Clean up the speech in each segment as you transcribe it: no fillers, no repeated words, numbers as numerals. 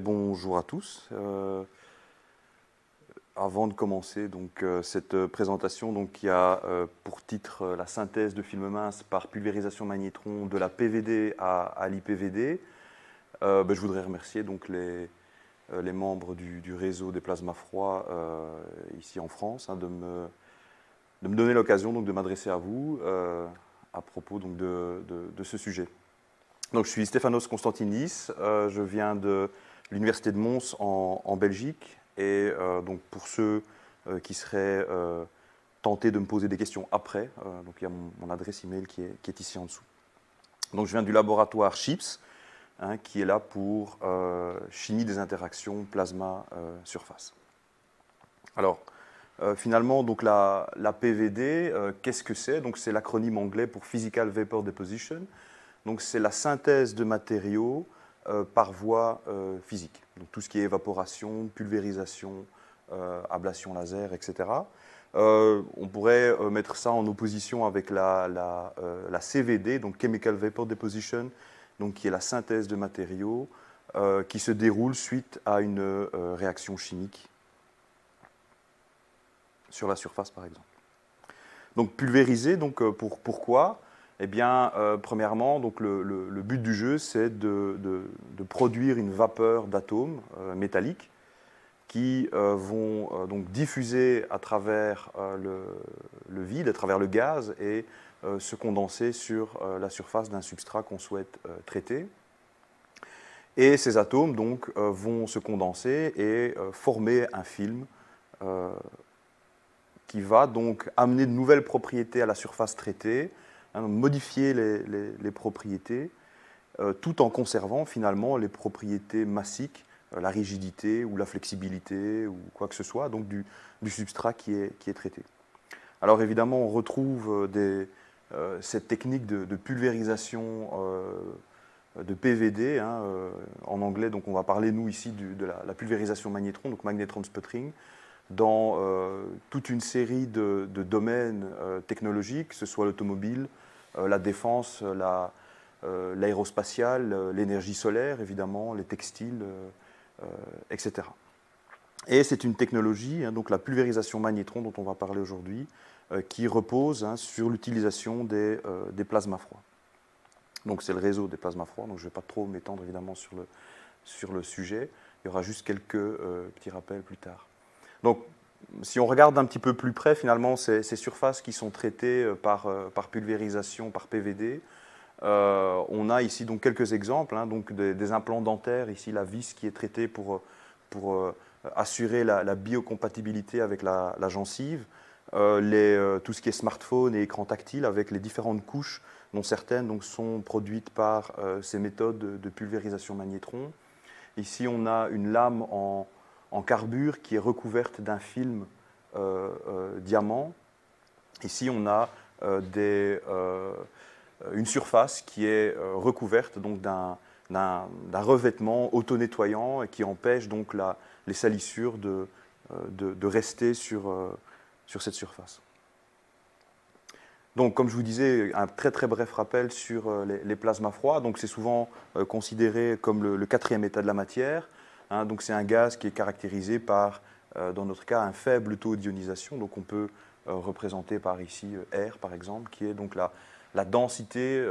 bonjour à tous. Avant de commencer cette présentation qui a pour titre la synthèse de film mince par pulvérisation magnétron de la PVD à l'IPVD, je voudrais remercier les membres du réseau des plasmas froids ici en France de me donner l'occasion de m'adresser à vous à propos de ce sujet. Donc, je suis Stéphanos Constantinis, je viens de l'Université de Mons en Belgique et donc pour ceux qui seraient tentés de me poser des questions après, donc il y a mon adresse email qui est ici en dessous. Donc je viens du laboratoire CHIPS, qui est là pour chimie des interactions plasma-surface. Alors finalement, donc la PVD, qu'est-ce que c'est? Donc c'est l'acronyme anglais pour Physical Vapor Deposition. Donc c'est la synthèse de matériaux par voie physique. Donc tout ce qui est évaporation, pulvérisation, ablation laser, etc. On pourrait mettre ça en opposition avec la CVD, donc Chemical Vapor Deposition, donc qui est la synthèse de matériaux qui se déroule suite à une réaction chimique sur la surface, par exemple. Donc pulvériser, pourquoi? Eh bien, premièrement, donc le but du jeu, c'est de produire une vapeur d'atomes métalliques qui vont donc diffuser à travers le vide, à travers le gaz, et se condenser sur la surface d'un substrat qu'on souhaite traiter. Et ces atomes donc, vont se condenser et former un film qui va donc amener de nouvelles propriétés à la surface traitée, modifier les propriétés, tout en conservant finalement les propriétés massiques, la rigidité ou la flexibilité ou quoi que ce soit, donc du substrat qui est traité. Alors évidemment, on retrouve cette technique de pulvérisation de PVD, en anglais, donc on va parler nous ici de la pulvérisation magnétron, donc magnetron sputtering, dans toute une série de domaines technologiques, que ce soit l'automobile, la défense, l'aérospatiale, l'énergie solaire, évidemment, les textiles, etc. Et c'est une technologie, donc la pulvérisation magnétron dont on va parler aujourd'hui, qui repose sur l'utilisation des plasmas froids. Donc c'est le réseau des plasmas froids, donc je ne vais pas trop m'étendre évidemment sur le sujet. Il y aura juste quelques petits rappels plus tard. Donc, si on regarde un petit peu plus près, finalement, ces surfaces qui sont traitées par pulvérisation, par PVD, on a ici donc quelques exemples, donc des implants dentaires, ici la vis qui est traitée pour assurer la biocompatibilité avec la gencive, tout ce qui est smartphone et écran tactile avec les différentes couches, dont certaines donc, sont produites par ces méthodes de pulvérisation magnétron. Ici, on a une lame en carbure qui est recouverte d'un film diamant. Ici, on a une surface qui est recouverte d'un revêtement auto-nettoyant et qui empêche donc les salissures de rester sur cette surface. Donc, comme je vous disais, un très très bref rappel sur les plasmas froids. Donc, c'est souvent considéré comme le quatrième état de la matière. Donc c'est un gaz qui est caractérisé par, dans notre cas, un faible taux d'ionisation. Donc on peut représenter par ici R, par exemple, qui est donc la densité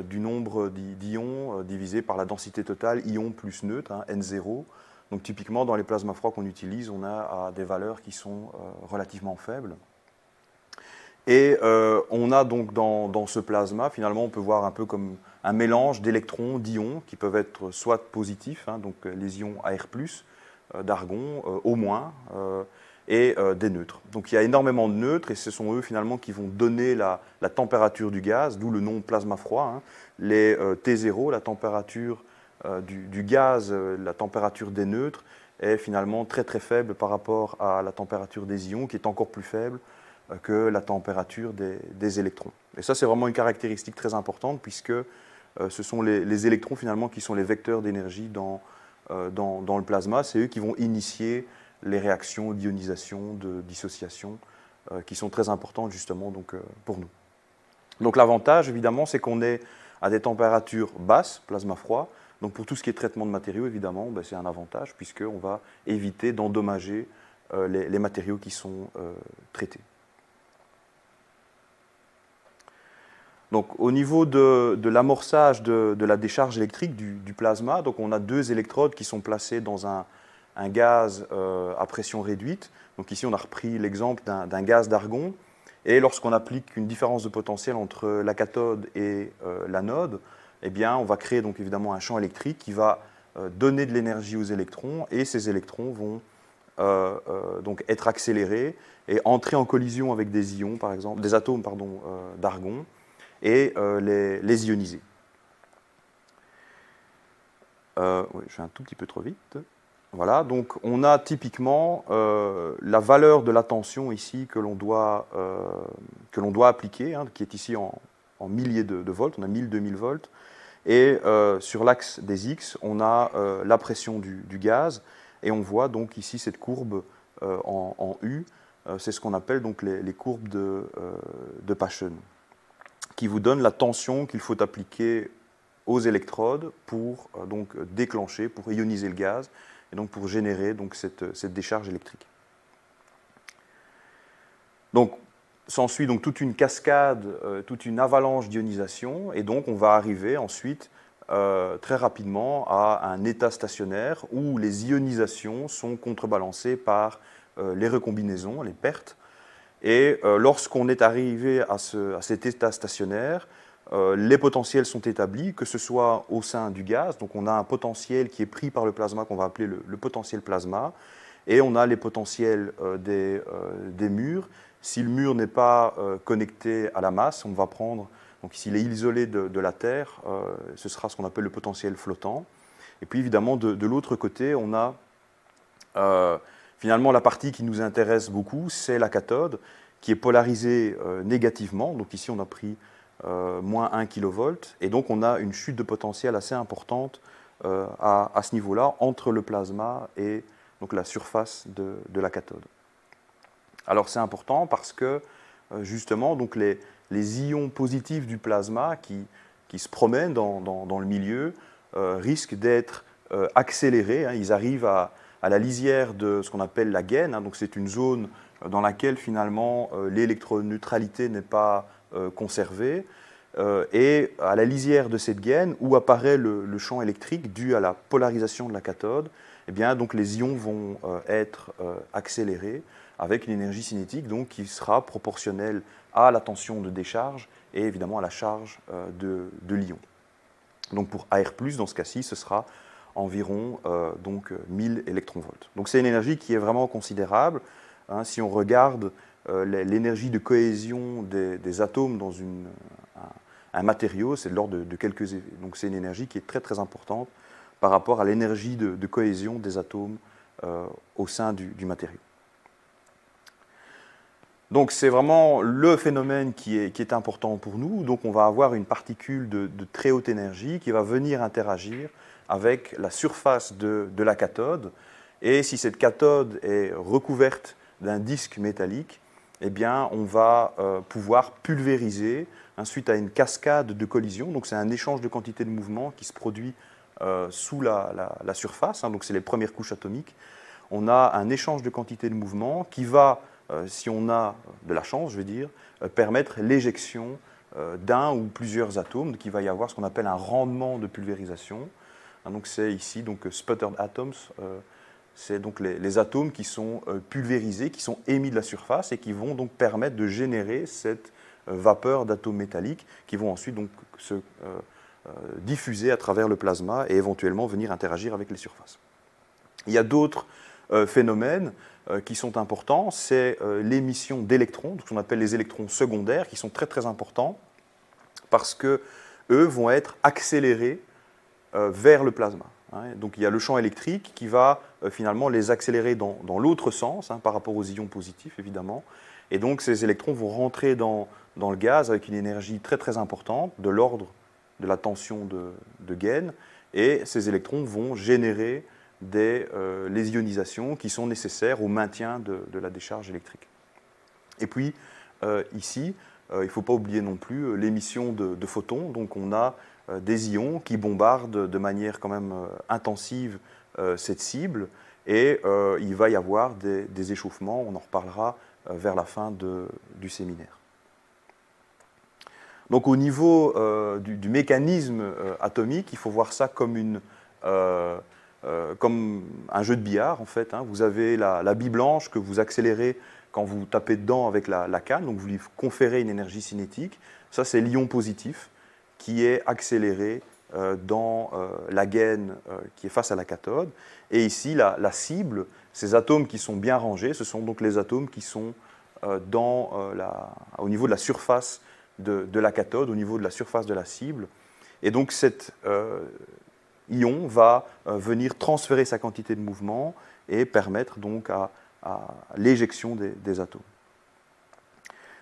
du nombre d'ions divisé par la densité totale, ion plus neutre, N0. Donc typiquement, dans les plasmas froids qu'on utilise, on a des valeurs qui sont relativement faibles. Et on a donc dans ce plasma, finalement, on peut voir un peu comme un mélange d'électrons, d'ions, qui peuvent être soit positifs, donc les ions Ar+, d'argon, O-, et des neutres. Donc il y a énormément de neutres, et ce sont eux finalement qui vont donner la température du gaz, d'où le nom plasma froid. Les T0, la température du gaz, la température des neutres, est finalement très très faible par rapport à la température des ions, qui est encore plus faible que la température des électrons. Et ça, c'est vraiment une caractéristique très importante, puisque ce sont les électrons, finalement, qui sont les vecteurs d'énergie dans le plasma. C'est eux qui vont initier les réactions d'ionisation, de dissociation, qui sont très importantes, justement, pour nous. Donc, l'avantage, évidemment, c'est qu'on est à des températures basses, plasma froid, Donc pour tout ce qui est traitement de matériaux, évidemment, ben, c'est un avantage puisqu'on va éviter d'endommager les matériaux qui sont traités. Donc, au niveau de l'amorçage de la décharge électrique du plasma, donc on a deux électrodes qui sont placées dans un gaz à pression réduite. Donc ici, on a repris l'exemple d'un gaz d'argon. Et lorsqu'on applique une différence de potentiel entre la cathode et l'anode, eh bien, on va créer donc évidemment un champ électrique qui va donner de l'énergie aux électrons, et ces électrons vont donc être accélérés et entrer en collision avec des ions, par exemple, des atomes d'argon, et les ioniser. Oui, je vais un tout petit peu trop vite. Voilà, donc on a typiquement la valeur de la tension ici que l'on doit appliquer, hein, qui est ici en milliers de volts, on a 1000-2000 volts. Et sur l'axe des X, on a la pression du gaz, et on voit donc ici cette courbe en U, c'est ce qu'on appelle donc les courbes de Paschen, qui vous donne la tension qu'il faut appliquer aux électrodes pour donc déclencher, pour ioniser le gaz, et donc pour générer donc cette décharge électrique. Donc, s'ensuit donc toute une cascade, toute une avalanche d'ionisation, et donc on va arriver ensuite très rapidement à un état stationnaire où les ionisations sont contrebalancées par les recombinaisons, les pertes. Et lorsqu'on est arrivé à cet état stationnaire, les potentiels sont établis, que ce soit au sein du gaz, donc on a un potentiel qui est pris par le plasma qu'on va appeler le potentiel plasma, et on a les potentiels des murs. Si le mur n'est pas connecté à la masse, on va prendre, donc s'il est isolé de la Terre, ce sera ce qu'on appelle le potentiel flottant. Et puis évidemment, de l'autre côté, on a finalement la partie qui nous intéresse beaucoup, c'est la cathode, qui est polarisée négativement. Donc ici, on a pris moins 1 kV, et donc on a une chute de potentiel assez importante à ce niveau-là, entre le plasma et donc la surface de la cathode. Alors c'est important parce que justement donc les ions positifs du plasma qui se promènent dans le milieu risquent d'être accélérés, hein. Ils arrivent à la lisière de ce qu'on appelle la gaine, hein. Donc c'est une zone dans laquelle finalement l'électroneutralité n'est pas conservée, et à la lisière de cette gaine où apparaît le champ électrique dû à la polarisation de la cathode, eh bien, donc les ions vont être accélérés avec une énergie cinétique donc, qui sera proportionnelle à la tension de décharge et évidemment à la charge de l'ion. Donc pour AR+, dans ce cas-ci, ce sera environ 1000 électronvolts. Donc c'est une énergie qui est vraiment considérable. Hein, si on regarde l'énergie de cohésion des atomes dans un matériau, c'est de l'ordre de quelques... Donc c'est une énergie qui est très très importante par rapport à l'énergie de cohésion des atomes au sein du matériau. Donc c'est vraiment le phénomène qui est important pour nous. Donc on va avoir une particule de très haute énergie qui va venir interagir avec la surface de la cathode. Et si cette cathode est recouverte d'un disque métallique, eh bien on va pouvoir pulvériser suite à une cascade de collisions. Donc c'est un échange de quantité de mouvement qui se produit sous la surface. Hein, donc c'est les premières couches atomiques. On a un échange de quantité de mouvement qui va, si on a de la chance, je veux dire, permettre l'éjection d'un ou plusieurs atomes. Donc il va y avoir ce qu'on appelle un rendement de pulvérisation. Hein, donc c'est ici donc sputtered atoms. C'est donc les atomes qui sont pulvérisés, qui sont émis de la surface et qui vont donc permettre de générer cette vapeur d'atomes métalliques qui vont ensuite donc se diffuser à travers le plasma et éventuellement venir interagir avec les surfaces. Il y a d'autres phénomènes qui sont importants, c'est l'émission d'électrons, ce qu'on appelle les électrons secondaires, qui sont très très importants parce qu'eux vont être accélérés vers le plasma. Donc il y a le champ électrique qui va finalement les accélérer dans l'autre sens, hein, par rapport aux ions positifs évidemment, et donc ces électrons vont rentrer dans le gaz avec une énergie très très importante, de l'ordre de la tension de Gaine, et ces électrons vont générer les ionisations qui sont nécessaires au maintien de la décharge électrique. Et puis ici, il ne faut pas oublier non plus l'émission de photons, donc on a des ions qui bombardent de manière quand même intensive cette cible, et il va y avoir des échauffements, on en reparlera vers la fin du séminaire. Donc au niveau du mécanisme atomique, il faut voir ça comme comme un jeu de billard en fait. Vous avez la bille blanche que vous accélérez quand vous tapez dedans avec la canne, donc vous lui conférez une énergie cinétique. Ça, c'est l'ion positif qui est accéléré dans la gaine qui est face à la cathode. Et ici, la cible, ces atomes qui sont bien rangés, ce sont donc les atomes qui sont au niveau de la surface de la cathode, au niveau de la surface de la cible. Et donc cet ion va venir transférer sa quantité de mouvement et permettre donc à l'éjection des atomes.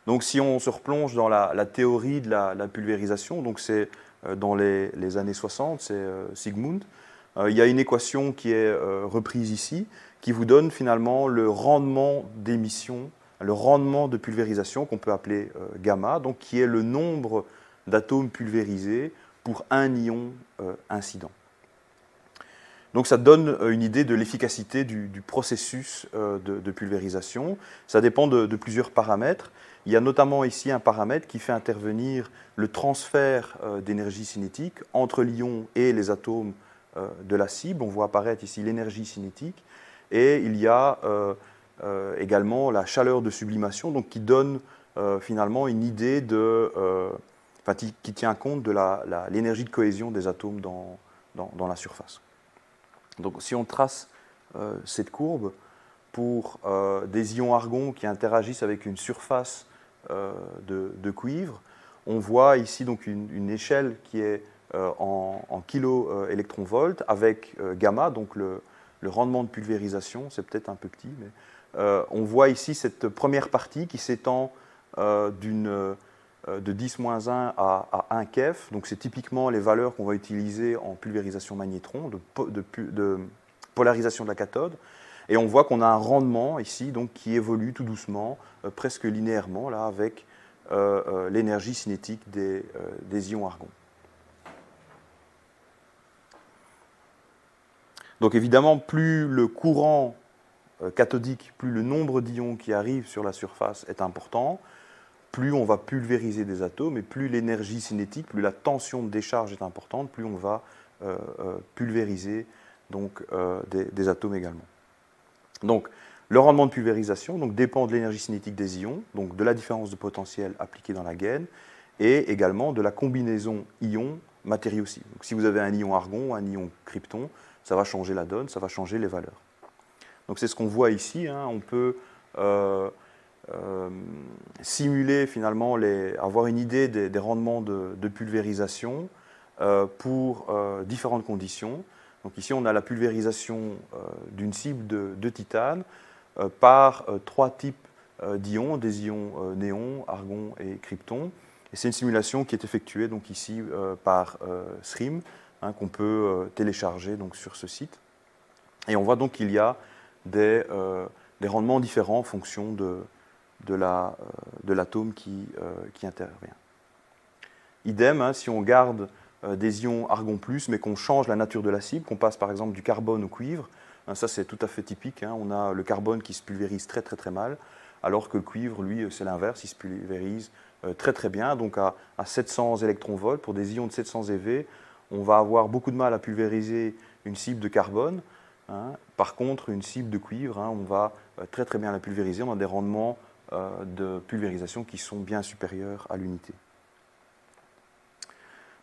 Donc si on se replonge dans la théorie de la pulvérisation, donc c'est dans les années 60, c'est Sigmund, il y a une équation qui est reprise ici, qui vous donne finalement le rendement d'émission, le rendement de pulvérisation qu'on peut appeler gamma, donc qui est le nombre d'atomes pulvérisés pour un ion incident. Donc ça donne une idée de l'efficacité du processus de pulvérisation. Ça dépend de plusieurs paramètres. Il y a notamment ici un paramètre qui fait intervenir le transfert d'énergie cinétique entre l'ion et les atomes de la cible. On voit apparaître ici l'énergie cinétique. Et il y a également la chaleur de sublimation, donc qui donne finalement une idée qui tient compte de l'énergie de cohésion des atomes dans la surface. Donc si on trace cette courbe pour des ions argon qui interagissent avec une surface de cuivre, on voit ici donc une échelle qui est en kilo-électron-volt avec gamma, donc le rendement de pulvérisation, c'est peut-être un peu petit, mais on voit ici cette première partie qui s'étend de 10-1 à 1 keV, donc c'est typiquement les valeurs qu'on va utiliser en pulvérisation magnétron, de polarisation de la cathode, et on voit qu'on a un rendement ici donc, qui évolue tout doucement, presque linéairement, là, avec l'énergie cinétique des ions argon. Donc évidemment, plus le courant cathodique, plus le nombre d'ions qui arrivent sur la surface est important, plus on va pulvériser des atomes, et plus l'énergie cinétique, plus la tension de décharge est importante, plus on va pulvériser donc, des atomes également. Donc, le rendement de pulvérisation donc, dépend de l'énergie cinétique des ions, donc de la différence de potentiel appliquée dans la gaine, et également de la combinaison ion-matériau-cible. Donc, si vous avez un ion argon ou un ion krypton, ça va changer la donne, ça va changer les valeurs. Donc, c'est ce qu'on voit ici. On peut simuler finalement, avoir une idée des rendements de pulvérisation pour différentes conditions. Donc ici, on a la pulvérisation d'une cible de titane par 3 types d'ions, des ions néon, argon et krypton. Et c'est une simulation qui est effectuée donc ici par SRIM, qu'on peut télécharger donc, sur ce site. Et on voit donc qu'il y a des rendements différents en fonction de l'atome qui intervient. Idem, si on garde des ions argon+, mais qu'on change la nature de la cible, qu'on passe par exemple du carbone au cuivre, ça c'est tout à fait typique. On a le carbone qui se pulvérise très très très mal, alors que le cuivre, lui, c'est l'inverse, il se pulvérise très très bien. Donc à 700 électronvolts, pour des ions de 700 eV, on va avoir beaucoup de mal à pulvériser une cible de carbone. Par contre, une cible de cuivre, on va très très bien la pulvériser. On a des rendements de pulvérisation qui sont bien supérieurs à l'unité.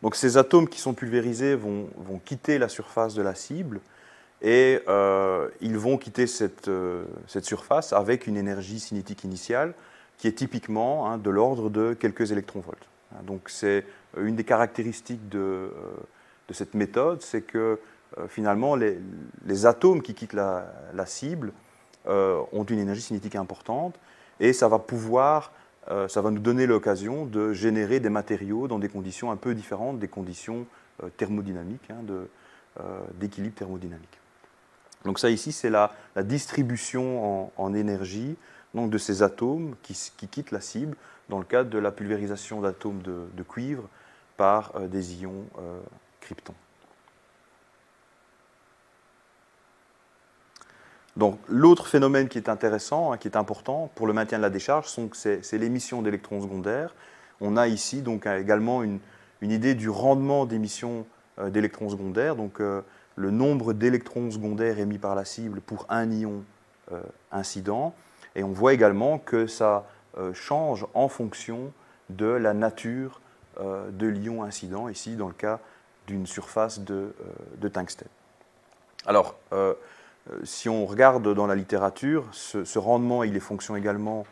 Donc ces atomes qui sont pulvérisés vont quitter la surface de la cible et ils vont quitter cette surface avec une énergie cinétique initiale qui est typiquement de l'ordre de quelques électronvolts. Donc c'est une des caractéristiques de cette méthode, c'est que finalement les atomes qui quittent la cible ont une énergie cinétique importante et ça va nous donner l'occasion de générer des matériaux dans des conditions un peu différentes des conditions thermodynamiques, d'équilibre thermodynamique. Donc ça ici, c'est la distribution en énergie donc, de ces atomes qui quittent la cible dans le cadre de la pulvérisation d'atomes de cuivre par des ions krypton. Donc l'autre phénomène qui est intéressant, qui est important pour le maintien de la décharge, c'est l'émission d'électrons secondaires. On a ici donc également une idée du rendement d'émission d'électrons secondaires, donc le nombre d'électrons secondaires émis par la cible pour un ion incident. Et on voit également que ça change en fonction de la nature de l'ion incident, ici dans le cas d'une surface de tungstène. Alors, si on regarde dans la littérature, ce rendement il est fonction également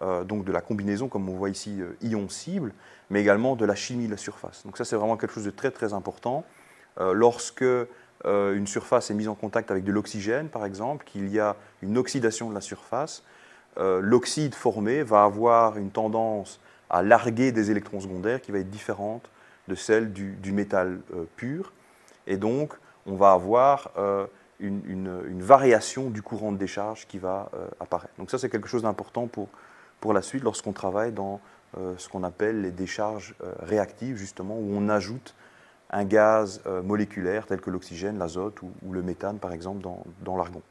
donc de la combinaison, comme on voit ici, ion-cible, mais également de la chimie de la surface. Donc ça, c'est vraiment quelque chose de très très important. Lorsque une surface est mise en contact avec de l'oxygène, par exemple, qu'il y a une oxydation de la surface, l'oxyde formé va avoir une tendance à larguer des électrons secondaires qui va être différente de celle du métal pur. Et donc, on va avoir une variation du courant de décharge qui va apparaître. Donc ça, c'est quelque chose d'important pour la suite lorsqu'on travaille dans ce qu'on appelle les décharges réactives, justement, où on ajoute un gaz moléculaire tel que l'oxygène, l'azote ou le méthane, par exemple, dans l'argon.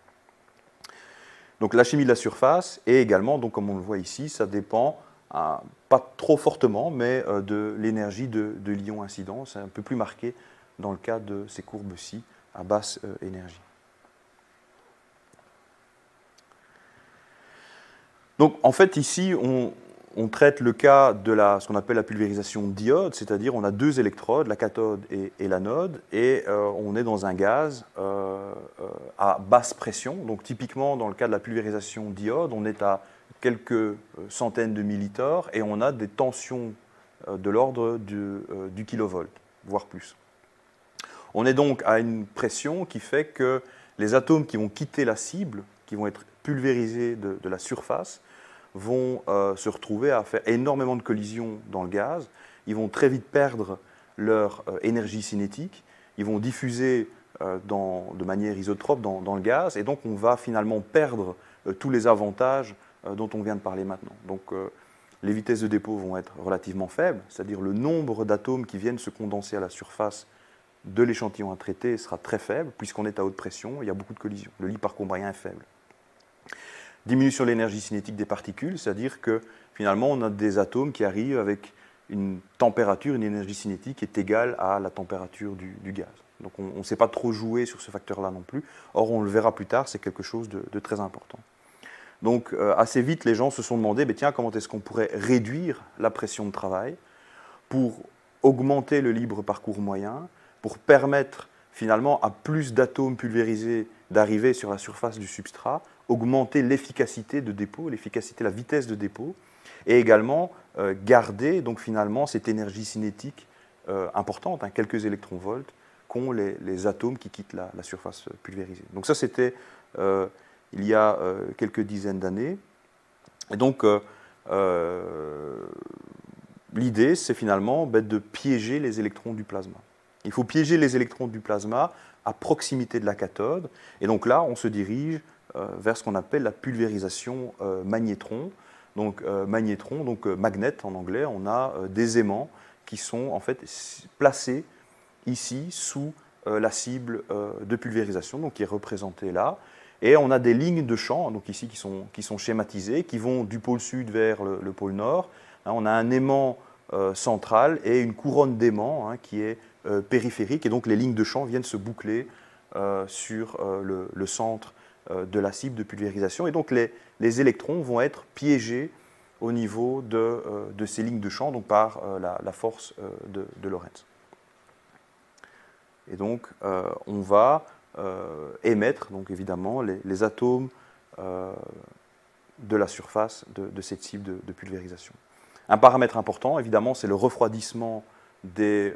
Donc la chimie de la surface, et également, donc, comme on le voit ici, ça dépend, pas trop fortement, mais de l'énergie de l'ion incident. C'est un peu plus marqué dans le cas de ces courbes-ci à basse énergie. Donc en fait ici on traite le cas de ce qu'on appelle la pulvérisation d'iode, c'est-à-dire on a deux électrodes, la cathode et l'anode, et on est dans un gaz à basse pression. Donc typiquement dans le cas de la pulvérisation d'iode, on est à quelques centaines de millitors et on a des tensions de l'ordre du kilovolt, voire plus. On est donc à une pression qui fait que les atomes qui vont quitter la cible, qui vont être pulvérisés de la surface, vont se retrouver à faire énormément de collisions dans le gaz. Ils vont très vite perdre leur énergie cinétique. Ils vont diffuser de manière isotrope dans le gaz. Et donc, on va finalement perdre tous les avantages dont on vient de parler maintenant. Donc, les vitesses de dépôt vont être relativement faibles, c'est-à-dire le nombre d'atomes qui viennent se condenser à la surface de l'échantillon à traiter sera très faible, puisqu'on est à haute pression, il y a beaucoup de collisions. Le lit parcombrien est faible. Diminution de l'énergie cinétique des particules, c'est-à-dire que finalement on a des atomes qui arrivent avec une température, une énergie cinétique qui est égale à la température du gaz. Donc on ne sait pas trop jouer sur ce facteur-là non plus. Or on le verra plus tard, c'est quelque chose de très important. Donc assez vite les gens se sont demandé, tiens, comment est-ce qu'on pourrait réduire la pression de travail pour augmenter le libre parcours moyen, pour permettre finalement à plus d'atomes pulvérisés d'arriver sur la surface du substrat, augmenter l'efficacité de dépôt, la vitesse de dépôt, et également garder donc finalement cette énergie cinétique importante, quelques électronvolts, qu'ont les atomes qui quittent la surface pulvérisée. Donc ça c'était il y a quelques dizaines d'années. Et donc l'idée c'est finalement de piéger les électrons du plasma. Il faut piéger les électrons du plasma à proximité de la cathode, et donc là on se dirige vers ce qu'on appelle la pulvérisation magnétron. Donc magnétron, donc magnet en anglais, on a des aimants qui sont en fait placés ici sous la cible de pulvérisation, donc qui est représentée là. Et on a des lignes de champ, donc ici qui sont schématisées, qui vont du pôle sud vers le pôle nord. On a un aimant central et une couronne d'aimants qui est périphérique, et donc les lignes de champ viennent se boucler sur le centre de la cible de pulvérisation, et donc les électrons vont être piégés au niveau de ces lignes de champ, donc par la force de Lorentz. Et donc on va émettre donc évidemment les atomes de la surface de cette cible de pulvérisation. Un paramètre important, évidemment, c'est le refroidissement des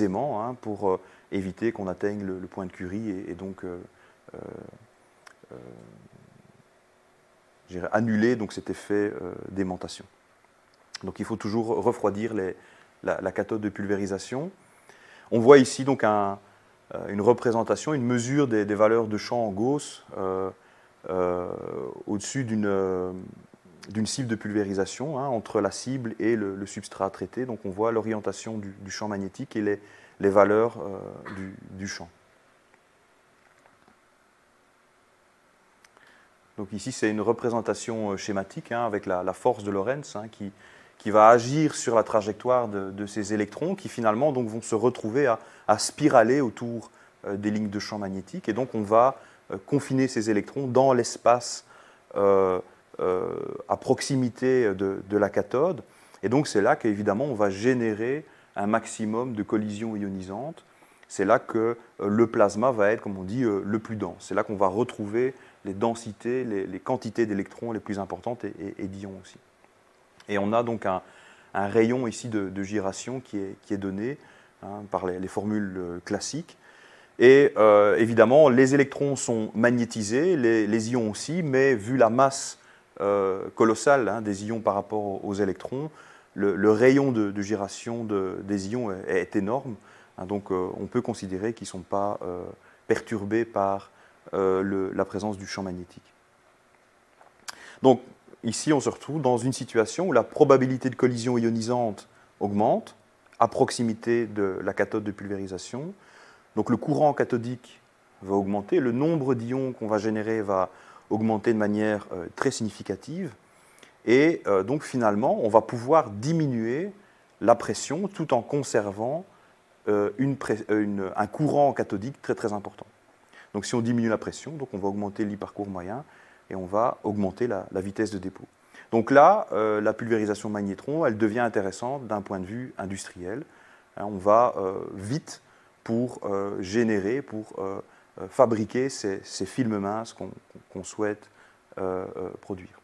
aimants pour éviter qu'on atteigne le point de Curie et donc annuler donc, cet effet d'aimantation. Donc il faut toujours refroidir la cathode de pulvérisation. On voit ici donc une représentation, une mesure des valeurs de champ en Gauss au-dessus d'une cible de pulvérisation entre la cible et le substrat traité. Donc on voit l'orientation du champ magnétique et les valeurs du champ. Donc ici, c'est une représentation schématique avec la force de Lorentz qui va agir sur la trajectoire de ces électrons qui finalement donc, vont se retrouver à spiraler autour des lignes de champ magnétique. Et donc on va confiner ces électrons dans l'espace à proximité de la cathode. Et donc c'est là qu'évidemment on va générer un maximum de collisions ionisantes. C'est là que le plasma va être, comme on dit, le plus dense. C'est là qu'on va retrouver les densités, les quantités d'électrons les plus importantes et d'ions aussi. Et on a donc un rayon ici de gyration qui est donné par les formules classiques. Et évidemment, les électrons sont magnétisés, les ions aussi, mais vu la masse colossale des ions par rapport aux électrons, le rayon de gyration des ions est énorme. Donc on peut considérer qu'ils ne sont pas perturbés par la présence du champ magnétique. Donc ici, on se retrouve dans une situation où la probabilité de collision ionisante augmente à proximité de la cathode de pulvérisation. Donc le courant cathodique va augmenter, le nombre d'ions qu'on va générer va augmenter de manière très significative. Et donc finalement, on va pouvoir diminuer la pression tout en conservant un courant cathodique très très important. Donc si on diminue la pression, donc on va augmenter l'hypercourt moyen et on va augmenter la vitesse de dépôt. Donc là, la pulvérisation magnétron, elle devient intéressante d'un point de vue industriel. On va vite pour générer, pour fabriquer ces films minces qu'on souhaite produire.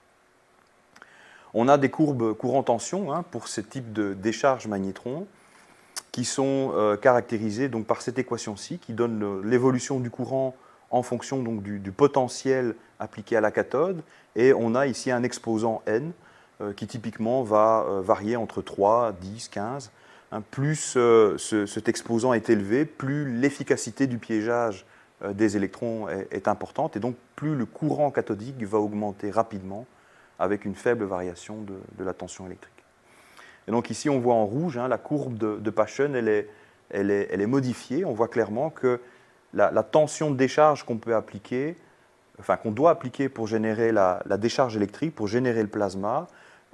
On a des courbes courant-tension pour ce type de décharge magnétron qui sont caractérisées donc, par cette équation-ci qui donne l'évolution du courant en fonction donc, du potentiel appliqué à la cathode. Et on a ici un exposant N qui typiquement va varier entre 3, 10, 15. Plus cet exposant est élevé, plus l'efficacité du piégeage des électrons est importante et donc plus le courant cathodique va augmenter rapidement avec une faible variation de la tension électrique. Et donc ici on voit en rouge la courbe de Paschen, elle est modifiée. On voit clairement que la tension de décharge qu'on peut appliquer, enfin qu'on doit appliquer pour générer la décharge électrique, pour générer le plasma,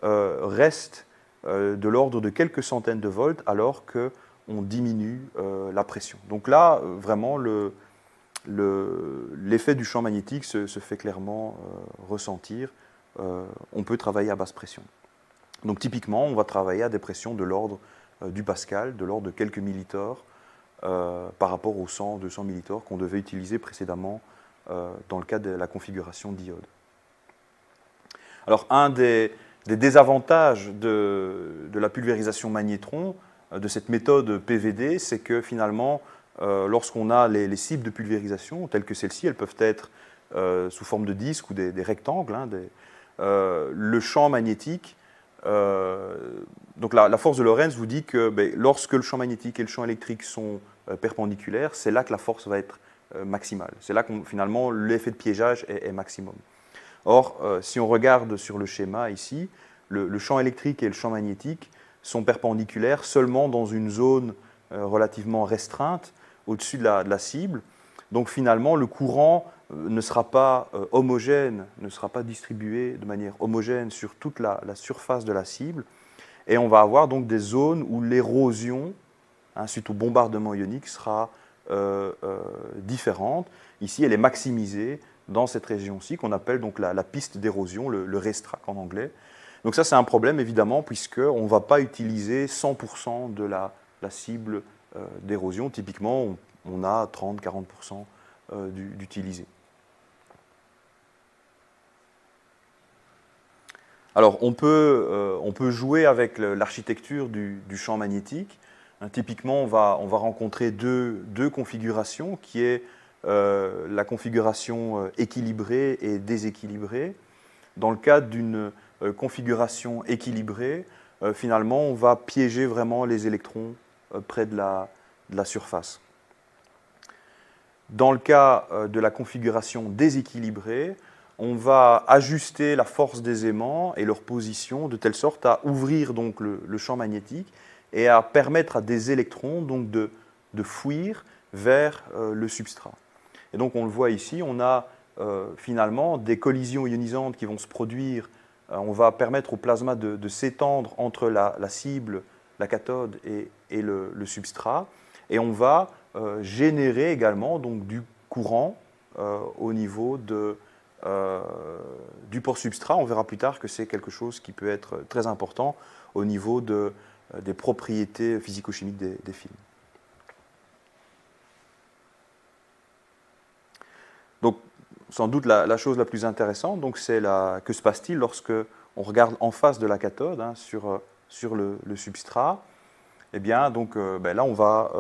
reste de l'ordre de quelques centaines de volts alors qu'on diminue la pression. Donc là, vraiment, l'effet du champ magnétique se fait clairement ressentir. On peut travailler à basse pression. Donc typiquement, on va travailler à des pressions de l'ordre du pascal, de l'ordre de quelques millitors par rapport aux 100-200 millitors qu'on devait utiliser précédemment dans le cas de la configuration diode. Alors un des désavantages de la pulvérisation magnétron, de cette méthode PVD, c'est que finalement, lorsqu'on a les cibles de pulvérisation, telles que celles-ci, elles peuvent être sous forme de disques ou des rectangles, le champ magnétique, donc la force de Lorentz vous dit que lorsque le champ magnétique et le champ électrique sont perpendiculaires, c'est là que la force va être maximale. C'est là que finalement l'effet de piégeage est maximum. Or, si on regarde sur le schéma ici, le champ électrique et le champ magnétique sont perpendiculaires seulement dans une zone relativement restreinte au-dessus de la cible. Donc finalement, le courant ne sera pas homogène, ne sera pas distribué de manière homogène sur toute la surface de la cible. Et on va avoir donc des zones où l'érosion, suite au bombardement ionique, sera différente. Ici, elle est maximisée dans cette région-ci, qu'on appelle donc la piste d'érosion, le racetrack en anglais. Donc ça, c'est un problème, évidemment, puisqu'on ne va pas utiliser 100% de la cible d'érosion. Typiquement, on a 30-40% d'utilisé. Alors, on peut jouer avec l'architecture du champ magnétique. Typiquement, on va rencontrer deux configurations, qui est la configuration équilibrée et déséquilibrée. Dans le cadre d'une configuration équilibrée, finalement, on va piéger vraiment les électrons près de la surface. Dans le cas de la configuration déséquilibrée, on va ajuster la force des aimants et leur position de telle sorte à ouvrir donc le champ magnétique et à permettre à des électrons donc de fuir vers le substrat. Et donc on le voit ici, on a finalement des collisions ionisantes qui vont se produire. On va permettre au plasma de s'étendre entre la cible, la cathode et le substrat. Et on va générer également donc, du courant au niveau du port substrat. On verra plus tard que c'est quelque chose qui peut être très important au niveau des propriétés physico-chimiques des films. Donc, sans doute la chose la plus intéressante, c'est que se passe-t-il lorsque on regarde en face de la cathode, hein, sur le substrat. Eh bien, donc, là, on va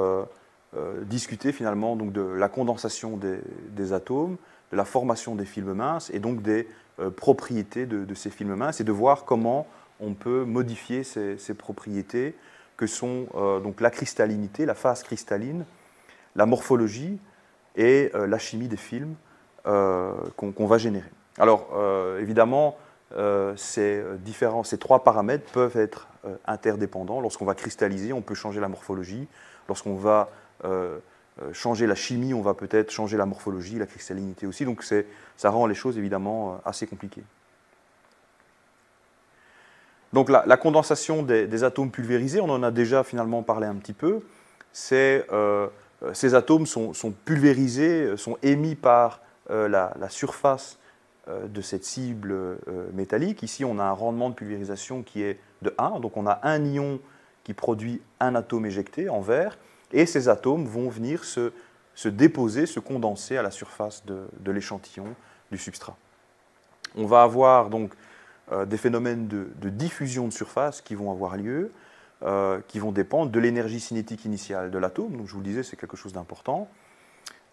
discuter finalement donc, de la condensation des atomes, de la formation des films minces et donc des propriétés de ces films minces et de voir comment on peut modifier ces propriétés que sont donc la cristallinité, la phase cristalline, la morphologie et la chimie des films qu'on va générer. Alors, évidemment, ces trois paramètres peuvent être interdépendants. Lorsqu'on va cristalliser, on peut changer la morphologie. Lorsqu'on va changer la chimie, on va peut-être changer la morphologie, la cristallinité aussi. Donc, ça rend les choses évidemment assez compliquées. Donc, la condensation des atomes pulvérisés, on en a déjà finalement parlé un petit peu. Ces atomes sont pulvérisés, sont émis par la surface de cette cible métallique. Ici, on a un rendement de pulvérisation qui est de 1. Donc, on a un ion qui produit un atome éjecté en vert. Et ces atomes vont venir se déposer, se condenser à la surface de l'échantillon du substrat. On va avoir donc des phénomènes de diffusion de surface qui vont avoir lieu, qui vont dépendre de l'énergie cinétique initiale de l'atome. Donc, je vous le disais, c'est quelque chose d'important.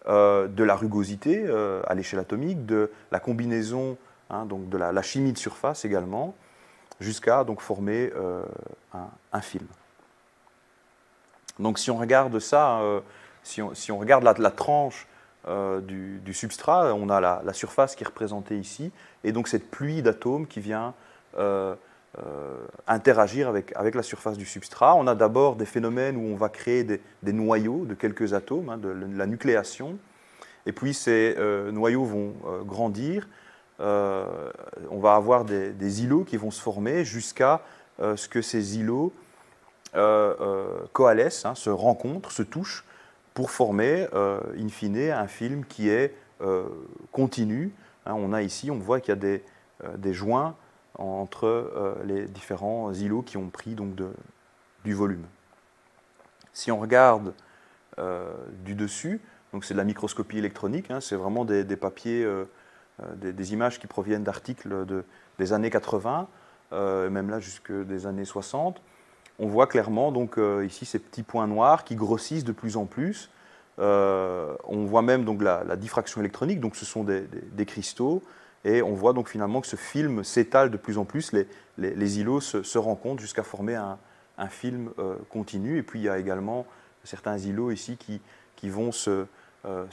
De la rugosité à l'échelle atomique, de la combinaison, hein, donc de la chimie de surface également, jusqu'à donc former un film. Donc si on regarde ça, si on regarde la tranche du substrat, on a la surface qui est représentée ici, et donc cette pluie d'atomes qui vient interagir avec la surface du substrat. On a d'abord des phénomènes où on va créer des noyaux de quelques atomes, hein, de la nucléation, et puis ces noyaux vont grandir. On va avoir des îlots qui vont se former jusqu'à ce que ces îlots coalescent, hein, se rencontrent, se touchent, pour former, in fine, un film qui est continu. Hein, on a ici, on voit qu'il y a des joints entre les différents îlots qui ont pris donc du volume. Si on regarde du dessus, donc c'est de la microscopie électronique, hein, c'est vraiment des papiers, des images qui proviennent d'articles des années 80, même là jusque des années 60. On voit clairement donc, ici ces petits points noirs qui grossissent de plus en plus. On voit même donc, la diffraction électronique, donc ce sont des cristaux. Et on voit donc finalement que ce film s'étale de plus en plus, les îlots se rencontrent jusqu'à former un film continu. Et puis il y a également certains îlots ici qui vont se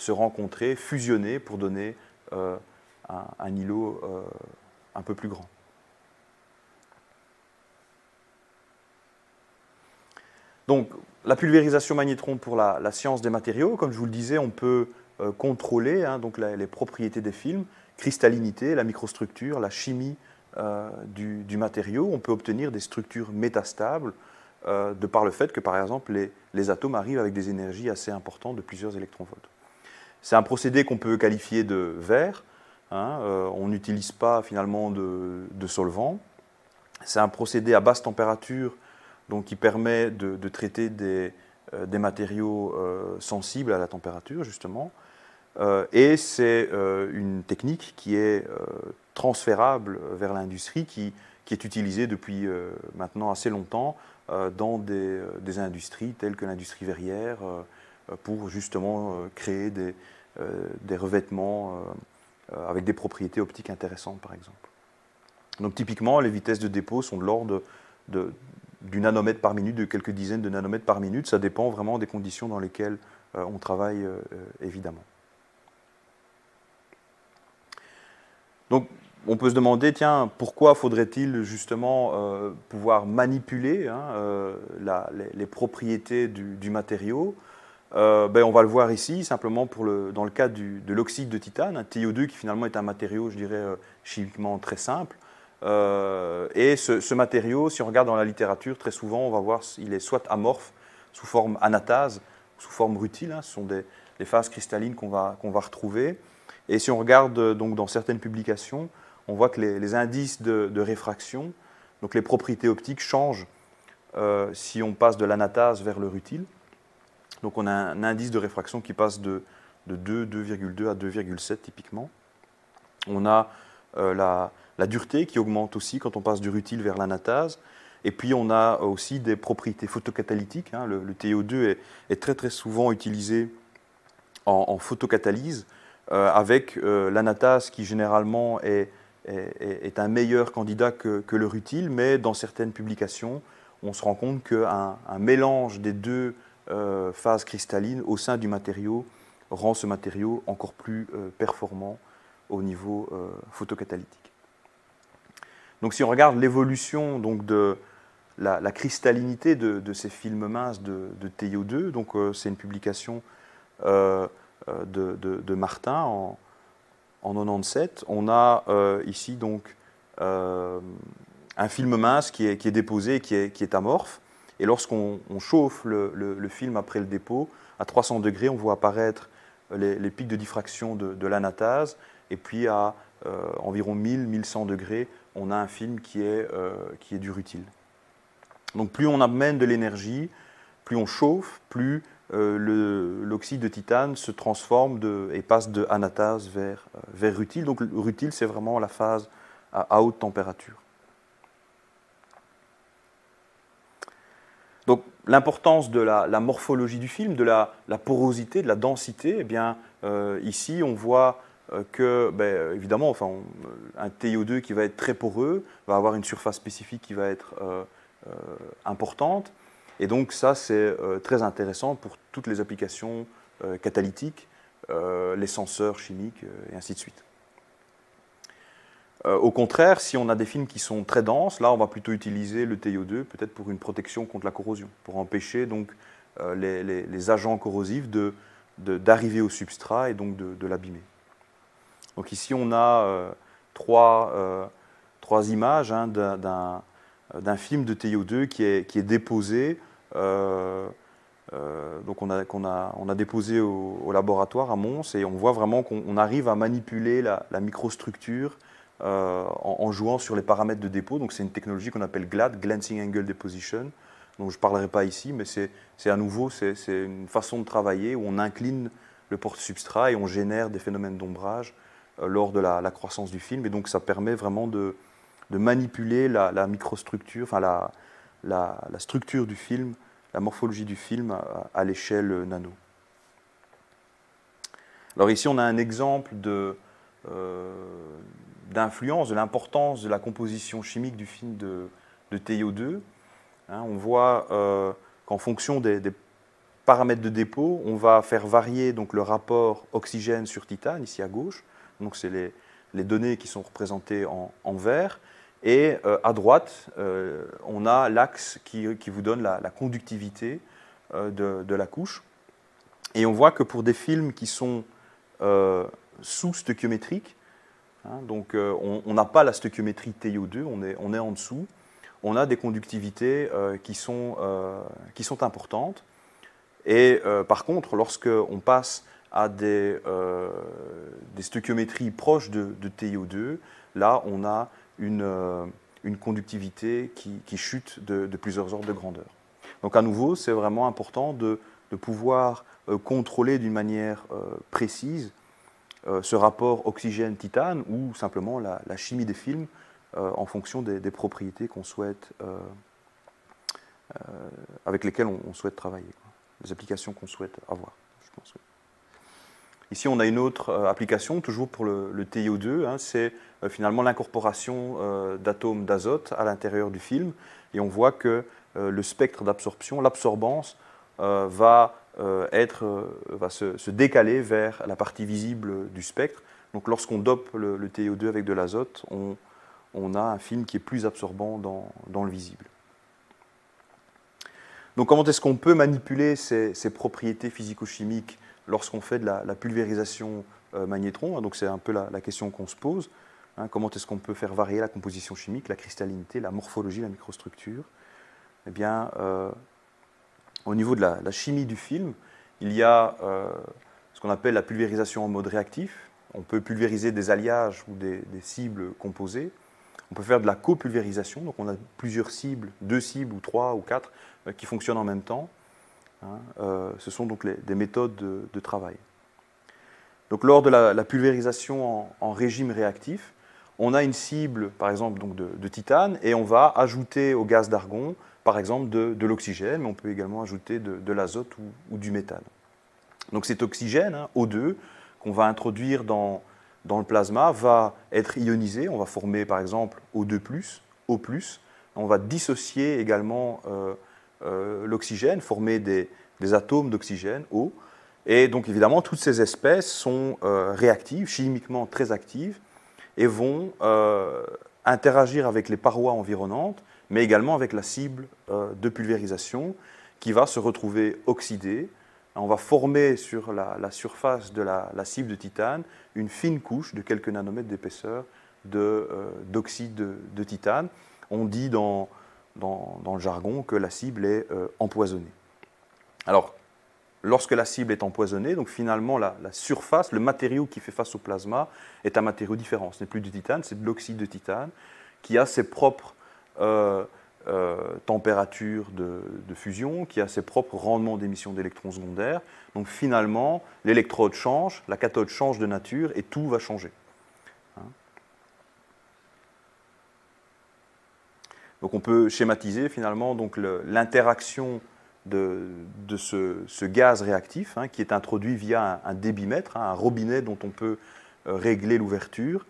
rencontrer, fusionner pour donner un îlot un peu plus grand. Donc la pulvérisation magnétron pour la science des matériaux, comme je vous le disais, on peut contrôler hein, donc les propriétés des films, cristallinité, la microstructure, la chimie du matériau. On peut obtenir des structures métastables de par le fait que, par exemple, les atomes arrivent avec des énergies assez importantes de plusieurs électronvolts. C'est un procédé qu'on peut qualifier de vert. Hein, on n'utilise pas finalement de solvant. C'est un procédé à basse température donc, qui permet de traiter des matériaux sensibles à la température, justement. Et c'est une technique qui est transférable vers l'industrie, qui est utilisée depuis maintenant assez longtemps dans des industries telles que l'industrie verrière, pour justement créer des revêtements avec des propriétés optiques intéressantes, par exemple. Donc typiquement, les vitesses de dépôt sont de l'ordre du nanomètre par minute, de quelques dizaines de nanomètres par minute. Ça dépend vraiment des conditions dans lesquelles on travaille, évidemment. Donc, on peut se demander, tiens, pourquoi faudrait-il justement pouvoir manipuler les propriétés du matériau? On va le voir ici, simplement dans le cas de l'oxyde de titane, un TiO2 qui finalement est un matériau, je dirais, chimiquement très simple. Et ce matériau, si on regarde dans la littérature, très souvent, on va voir qu'il est soit amorphe, sous forme anatase, sous forme rutile. Ce sont les phases cristallines qu'on va retrouver. Et si on regarde donc dans certaines publications, on voit que les indices de réfraction, donc les propriétés optiques changent si on passe de l'anatase vers le rutile. Donc on a un indice de réfraction qui passe de 2,2 à 2,7 typiquement. On a la dureté qui augmente aussi quand on passe du rutile vers l'anatase. Et puis on a aussi des propriétés photocatalytiques. Le TiO2 est très très souvent utilisé en photocatalyse avec l'anatase qui généralement est un meilleur candidat que le rutile, mais dans certaines publications, on se rend compte qu'un mélange des deux phases cristallines au sein du matériau rend ce matériau encore plus performant au niveau photocatalytique. Donc si on regarde l'évolution de la cristallinité de ces films minces de TiO2, donc c'est une publication de Martin en 97. On a ici donc un film mince qui est déposé, qui est amorphe. Et lorsqu'on chauffe le film après le dépôt, à 300 degrés, on voit apparaître les pics de diffraction de l'anatase. Et puis à environ 1000-1100 degrés, on a un film qui est du rutile. Donc plus on amène de l'énergie, plus on chauffe, plus l'oxyde de titane se transforme et passe de anatase vers rutile. Donc le rutile, c'est vraiment la phase à haute température. Donc l'importance de la morphologie du film, de la porosité, de la densité, eh bien, ici on voit que, évidemment, un TiO2 qui va être très poreux va avoir une surface spécifique qui va être importante. Et donc ça, c'est très intéressant pour toutes les applications catalytiques, les senseurs chimiques et ainsi de suite. Au contraire, si on a des films qui sont très denses, là, on va plutôt utiliser le TiO2 peut-être pour une protection contre la corrosion, pour empêcher donc les agents corrosifs d'arriver au substrat et donc de l'abîmer. Donc ici, on a trois images d'un film de TiO2 qui est déposé. Donc on a déposé au laboratoire à Mons et on voit vraiment qu'on arrive à manipuler la microstructure en jouant sur les paramètres de dépôt. Donc c'est une technologie qu'on appelle GLAD, Glancing Angle Deposition. Donc je ne parlerai pas ici, mais c'est à nouveau c'est une façon de travailler où on incline le porte-substrat et on génère des phénomènes d'ombrage lors de la croissance du film. Et donc ça permet vraiment de manipuler la microstructure, enfin la structure du film, la morphologie du film à l'échelle nano. Alors ici on a un exemple d'influence, de l'importance de la composition chimique du film de TiO2. On voit qu'en fonction des paramètres de dépôt, on va faire varier donc, le rapport oxygène sur titane, ici à gauche. Donc c'est les données qui sont représentées en vert. Et à droite, on a l'axe qui vous donne la conductivité de la couche. Et on voit que pour des films qui sont sous-stöchiométriques, donc on n'a pas la stöchiométrie TiO2, on est en dessous, on a des conductivités qui sont importantes. Et par contre, lorsqu'on passe à des stöchiométries proches de TiO2, là on a une conductivité qui chute de plusieurs ordres de grandeur. Donc à nouveau, c'est vraiment important de pouvoir contrôler d'une manière précise ce rapport oxygène-titane ou simplement la chimie des films en fonction des propriétés qu'on souhaite, avec lesquelles on souhaite travailler, les applications qu'on souhaite avoir. Je pense. Ici, on a une autre application, toujours pour le TiO2, c'est finalement l'incorporation d'atomes d'azote à l'intérieur du film. Et on voit que le spectre d'absorption, l'absorbance, va se décaler vers la partie visible du spectre. Donc lorsqu'on dope le TiO2 avec de l'azote, on a un film qui est plus absorbant dans le visible. Donc comment est-ce qu'on peut manipuler ces propriétés physico-chimiques lorsqu'on fait de la pulvérisation magnétron? Donc c'est un peu la question qu'on se pose. Comment est-ce qu'on peut faire varier la composition chimique, la cristallinité, la morphologie, la microstructure? Eh bien, au niveau de la chimie du film, il y a ce qu'on appelle la pulvérisation en mode réactif. On peut pulvériser des alliages ou des cibles composées. On peut faire de la copulvérisation, donc on a plusieurs cibles, 2 cibles ou 3 ou 4 qui fonctionnent en même temps. Ce sont donc des méthodes de travail. Donc lors de la pulvérisation en régime réactif, on a une cible, par exemple, donc de titane, et on va ajouter au gaz d'argon, par exemple, de l'oxygène, mais on peut également ajouter de l'azote ou du méthane. Donc cet oxygène, O2, qu'on va introduire dans le plasma, va être ionisé. On va former, par exemple, O2+, O+. On va dissocier également l'oxygène, former des atomes d'oxygène, O. Et donc, évidemment, toutes ces espèces sont réactives, chimiquement très actives, et vont interagir avec les parois environnantes, mais également avec la cible de pulvérisation, qui va se retrouver oxydée. On va former sur la surface de la cible de titane une fine couche de quelques nanomètres d'épaisseur d'oxyde de titane. On dit dans le jargon que la cible est empoisonnée. Alors, lorsque la cible est empoisonnée, donc finalement la surface, le matériau qui fait face au plasma est un matériau différent. Ce n'est plus du titane, c'est de l'oxyde de titane qui a ses propres températures de fusion, qui a ses propres rendements d'émission d'électrons secondaires. Donc finalement, l'électrode change, la cathode change de nature et tout va changer. Donc on peut schématiser finalement l'interaction de ce gaz réactif qui est introduit via un débitmètre, un robinet dont on peut régler l'ouverture.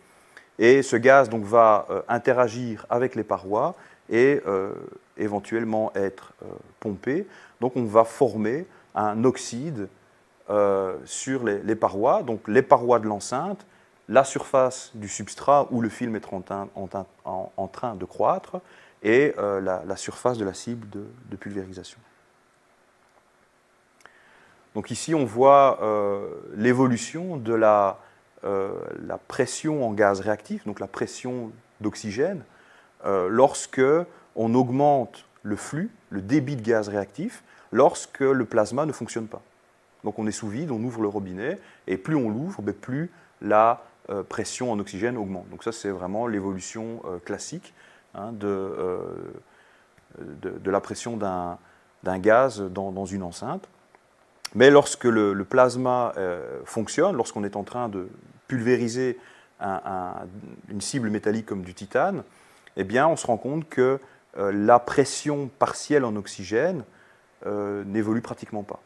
Et ce gaz donc, va interagir avec les parois et éventuellement être pompé. Donc on va former un oxyde sur les parois, donc les parois de l'enceinte, la surface du substrat où le film est en train de croître et la surface de la cible de pulvérisation. Donc ici on voit l'évolution de la pression en gaz réactif, donc la pression d'oxygène, lorsque on augmente le flux, le débit de gaz réactif, lorsque le plasma ne fonctionne pas. Donc on est sous vide, on ouvre le robinet, et plus on l'ouvre, plus la pression en oxygène augmente. Donc ça c'est vraiment l'évolution classique de la pression d'un gaz dans une enceinte. Mais lorsque le plasma fonctionne, lorsqu'on est en train de pulvériser une cible métallique comme du titane, eh bien, on se rend compte que la pression partielle en oxygène n'évolue pratiquement pas.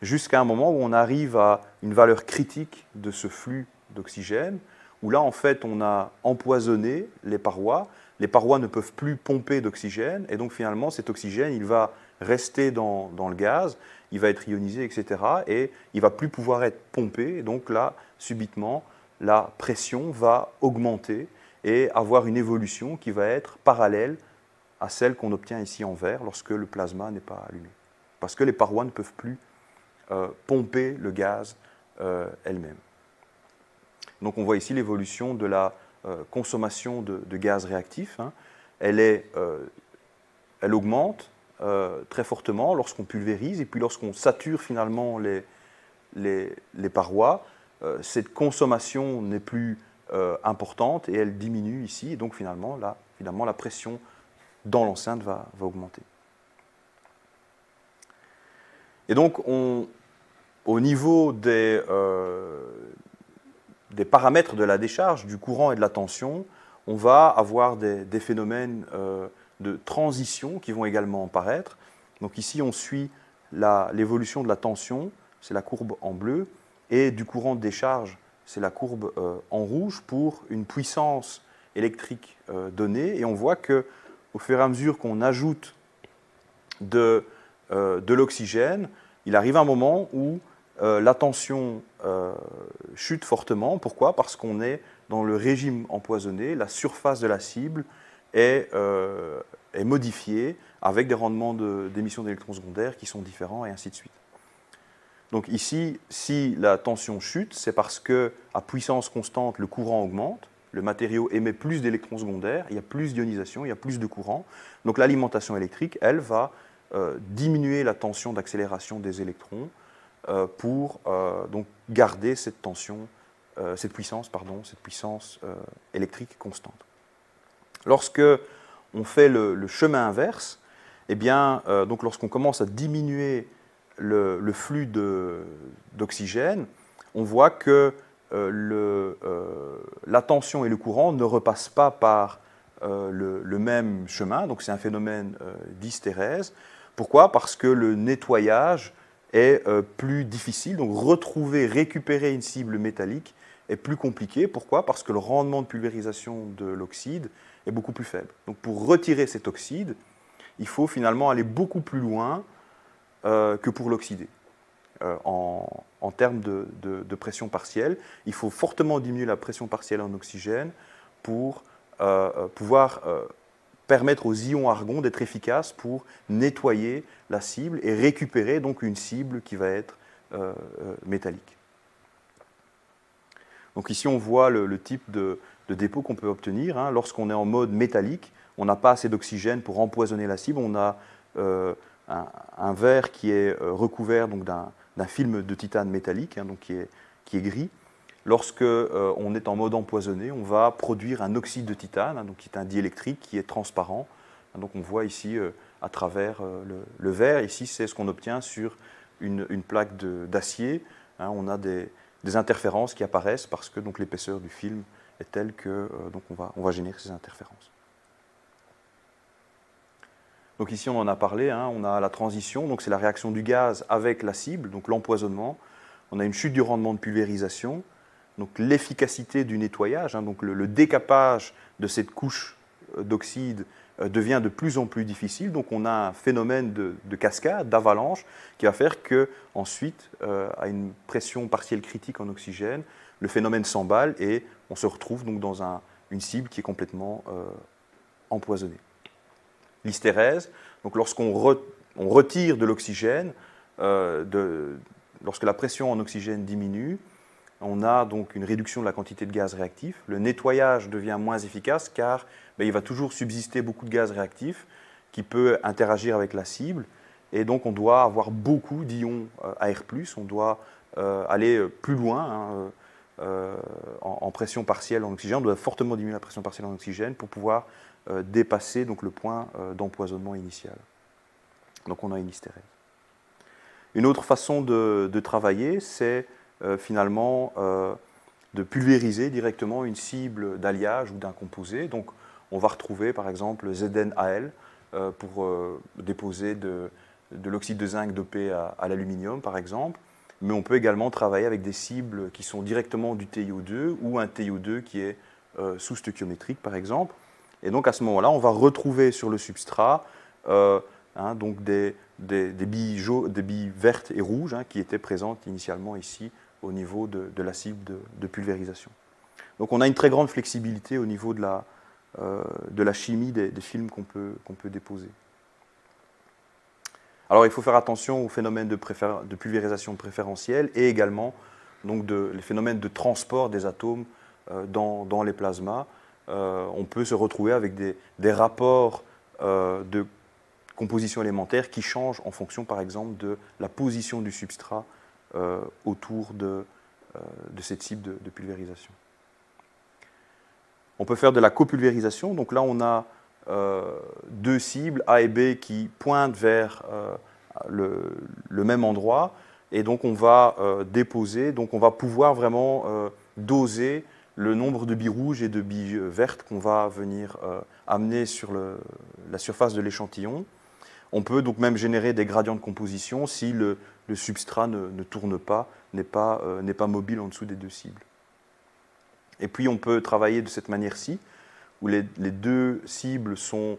Jusqu'à un moment où on arrive à une valeur critique de ce flux d'oxygène, où là, en fait, on a empoisonné les parois ne peuvent plus pomper d'oxygène, et donc finalement, cet oxygène, il va rester dans le gaz, il va être ionisé, etc., et il ne va plus pouvoir être pompé, et donc là, subitement, la pression va augmenter et avoir une évolution qui va être parallèle à celle qu'on obtient ici en vert lorsque le plasma n'est pas allumé. Parce que les parois ne peuvent plus pomper le gaz elles-mêmes. Donc on voit ici l'évolution de la consommation de gaz réactif. Elle augmente très fortement lorsqu'on pulvérise, et puis lorsqu'on sature finalement les parois, cette consommation n'est plus importante et elle diminue ici, et donc finalement la pression dans l'enceinte va augmenter. Et donc au niveau des paramètres de la décharge, du courant et de la tension, on va avoir des phénomènes de transition qui vont également apparaître. Donc ici, on suit l'évolution de la tension, c'est la courbe en bleu, et du courant de décharge, c'est la courbe en rouge pour une puissance électrique donnée. Et on voit qu'au fur et à mesure qu'on ajoute de l'oxygène, il arrive un moment où la tension chute fortement. Pourquoi? Parce qu'on est dans le régime empoisonné, la surface de la cible est modifiée avec des rendements d'émission d'électrons secondaires qui sont différents et ainsi de suite. Donc ici, si la tension chute, c'est parce qu'à puissance constante, le courant augmente, le matériau émet plus d'électrons secondaires, il y a plus d'ionisation, il y a plus de courant. Donc l'alimentation électrique, elle, va diminuer la tension d'accélération des électrons pour donc garder cette tension, cette puissance électrique constante. Lorsque on fait le chemin inverse, eh bien, donc lorsqu'on commence à diminuer le flux d'oxygène, on voit que la tension et le courant ne repassent pas par le même chemin, donc c'est un phénomène d'hystérèse. Pourquoi? Parce que le nettoyage est plus difficile, donc récupérer une cible métallique est plus compliqué. Pourquoi? Parce que le rendement de pulvérisation de l'oxyde est beaucoup plus faible. Donc pour retirer cet oxyde, il faut finalement aller beaucoup plus loin que pour l'oxyder. En termes de pression partielle, il faut fortement diminuer la pression partielle en oxygène pour pouvoir permettre aux ions argon d'être efficaces pour nettoyer la cible et récupérer donc une cible qui va être métallique. Donc ici on voit le type de dépôt qu'on peut obtenir. Hein. Lorsqu'on est en mode métallique, on n'a pas assez d'oxygène pour empoisonner la cible. On a un verre qui est recouvert d'un film de titane métallique, hein, donc qui est gris. Lorsque on est en mode empoisonné, on va produire un oxyde de titane, hein, donc qui est un diélectrique qui est transparent. Donc on voit ici à travers le verre. Ici, c'est ce qu'on obtient sur une plaque d'acier. Hein, on a des interférences qui apparaissent parce que l'épaisseur du film est telle que donc on va générer ces interférences. Donc ici, on en a parlé, hein, on a la transition, donc c'est la réaction du gaz avec la cible, donc l'empoisonnement. On a une chute du rendement de pulvérisation, donc l'efficacité du nettoyage, hein, donc le décapage de cette couche d'oxyde devient de plus en plus difficile. Donc on a un phénomène de cascade, d'avalanche, qui va faire qu'ensuite, à une pression partielle critique en oxygène, le phénomène s'emballe et on se retrouve donc dans une cible qui est complètement empoisonnée. L'hystérèse, donc lorsqu'on retire de l'oxygène, lorsque la pression en oxygène diminue, on a donc une réduction de la quantité de gaz réactif. Le nettoyage devient moins efficace car il va toujours subsister beaucoup de gaz réactif qui peut interagir avec la cible. Et donc on doit avoir beaucoup d'ions Ar+, on doit aller plus loin en pression partielle en oxygène. On doit fortement diminuer la pression partielle en oxygène pour pouvoir dépasser donc, le point d'empoisonnement initial. Donc on a une hystérèse. Une autre façon de travailler, c'est finalement de pulvériser directement une cible d'alliage ou d'un composé. Donc on va retrouver par exemple ZnAl pour déposer de l'oxyde de zinc dopé à l'aluminium par exemple. Mais on peut également travailler avec des cibles qui sont directement du TiO2 ou un TiO2 qui est sous-stoichiométrique par exemple. Et donc à ce moment-là, on va retrouver sur le substrat donc des billes vertes et rouges qui étaient présentes initialement ici au niveau de la cible de pulvérisation. Donc on a une très grande flexibilité au niveau de la chimie des films qu'on peut déposer. Alors il faut faire attention aux phénomènes de pulvérisation préférentielle et également donc les phénomènes de transport des atomes dans les plasmas. On peut se retrouver avec des rapports de composition élémentaire qui changent en fonction par exemple de la position du substrat autour de cette cible de pulvérisation. On peut faire de la copulvérisation, donc là on a deux cibles A et B qui pointent vers le même endroit et donc on va déposer, donc on va pouvoir vraiment doser le nombre de billes rouges et de billes vertes qu'on va venir amener sur la surface de l'échantillon. On peut donc même générer des gradients de composition si le substrat ne tourne pas, n'est pas mobile en dessous des deux cibles. Et puis on peut travailler de cette manière-ci, où les deux cibles sont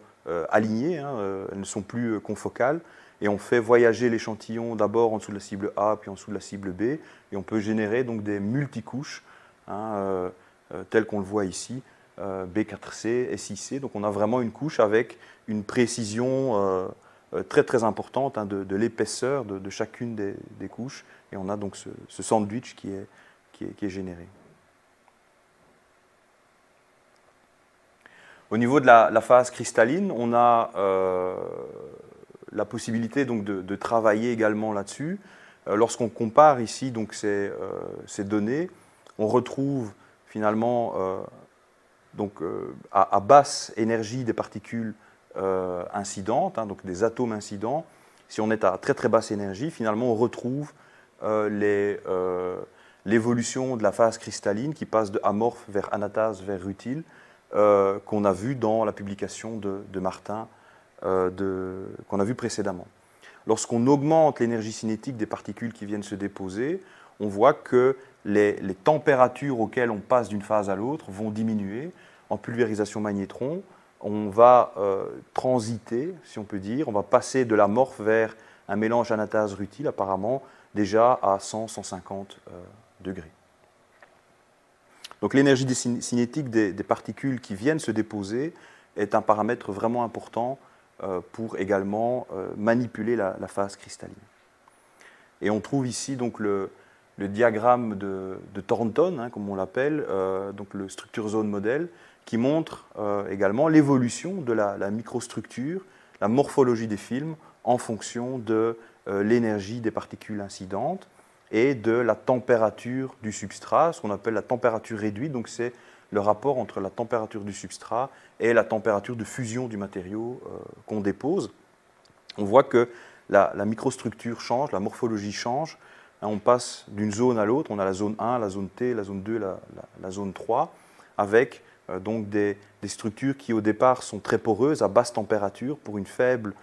alignées, hein, elles ne sont plus confocales, et on fait voyager l'échantillon d'abord en dessous de la cible A, puis en dessous de la cible B, et on peut générer donc des multicouches, hein, telles qu'on le voit ici, B4C, SIC. Donc on a vraiment une couche avec une précision très très importante, hein, de l'épaisseur de chacune des couches, et on a donc ce sandwich qui est généré. Au niveau de la phase cristalline, on a la possibilité donc de travailler également là-dessus. Lorsqu'on compare ici donc ces données, on retrouve finalement à basse énergie des particules incidentes, hein, donc des atomes incidents. Si on est à très très basse énergie, finalement on retrouve l'évolution de la phase cristalline qui passe de amorphe vers anatase vers rutile, qu'on a vu dans la publication de Martin qu'on a vu précédemment. Lorsqu'on augmente l'énergie cinétique des particules qui viennent se déposer, on voit que les températures auxquelles on passe d'une phase à l'autre vont diminuer. En pulvérisation magnétron, on va transiter, si on peut dire, on va passer de l'amorphe vers un mélange anatase-rutile, apparemment déjà à 100-150 degrés. Donc l'énergie cinétique des particules qui viennent se déposer est un paramètre vraiment important pour également manipuler la phase cristalline. Et on trouve ici donc le diagramme de Thornton, hein, comme on l'appelle, donc le structure zone model, qui montre également l'évolution de la microstructure, la morphologie des films en fonction de l'énergie des particules incidentes et de la température du substrat, ce qu'on appelle la température réduite. Donc c'est le rapport entre la température du substrat et la température de fusion du matériau qu'on dépose. On voit que la microstructure change, la morphologie change. Hein, on passe d'une zone à l'autre. On a la zone 1, la zone T, la zone 2, la zone 3, avec donc des structures qui au départ sont très poreuses à basse température pour une faible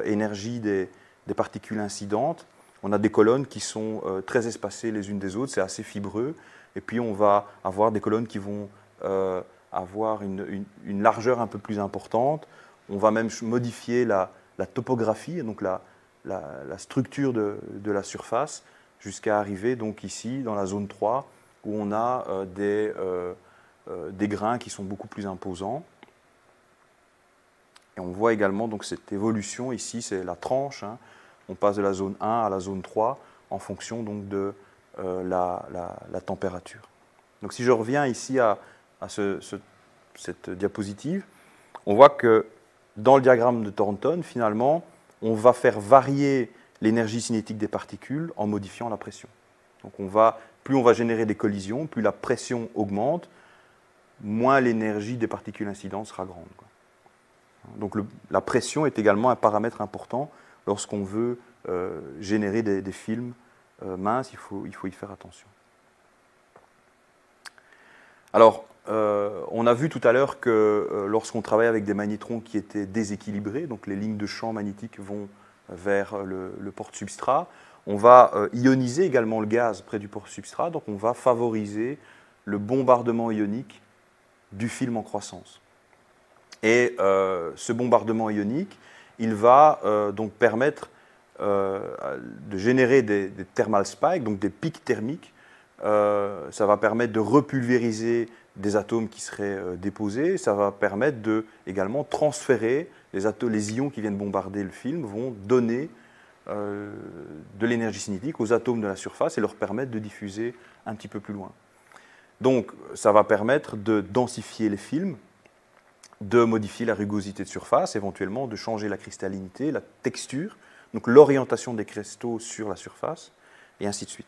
énergie des particules incidentes. On a des colonnes qui sont très espacées les unes des autres, c'est assez fibreux. Et puis on va avoir des colonnes qui vont avoir une largeur un peu plus importante. On va même modifier la topographie, donc la structure de la surface, jusqu'à arriver donc ici dans la zone 3, où on a des grains qui sont beaucoup plus imposants. Et on voit également donc cette évolution ici, c'est la tranche, hein. On passe de la zone 1 à la zone 3 en fonction donc de la température. Donc si je reviens ici à cette diapositive, on voit que dans le diagramme de Thornton, finalement, on va faire varier l'énergie cinétique des particules en modifiant la pression. Donc plus on va générer des collisions, plus la pression augmente, moins l'énergie des particules incidentes sera grande, quoi. Donc la pression est également un paramètre important. Lorsqu'on veut générer des films minces, il faut y faire attention. Alors, on a vu tout à l'heure que lorsqu'on travaille avec des magnétrons qui étaient déséquilibrés, donc les lignes de champ magnétique vont vers le porte-substrat, on va ioniser également le gaz près du porte-substrat, donc on va favoriser le bombardement ionique du film en croissance. Et ce bombardement ionique, il va donc permettre de générer des thermal spikes, donc des pics thermiques. Ça va permettre de repulvériser des atomes qui seraient déposés. Ça va permettre de également transférer les ions qui viennent bombarder le film, vont donner de l'énergie cinétique aux atomes de la surface et leur permettre de diffuser un petit peu plus loin. Donc ça va permettre de densifier les films, de modifier la rugosité de surface, éventuellement de changer la cristallinité, la texture, donc l'orientation des cristaux sur la surface, et ainsi de suite.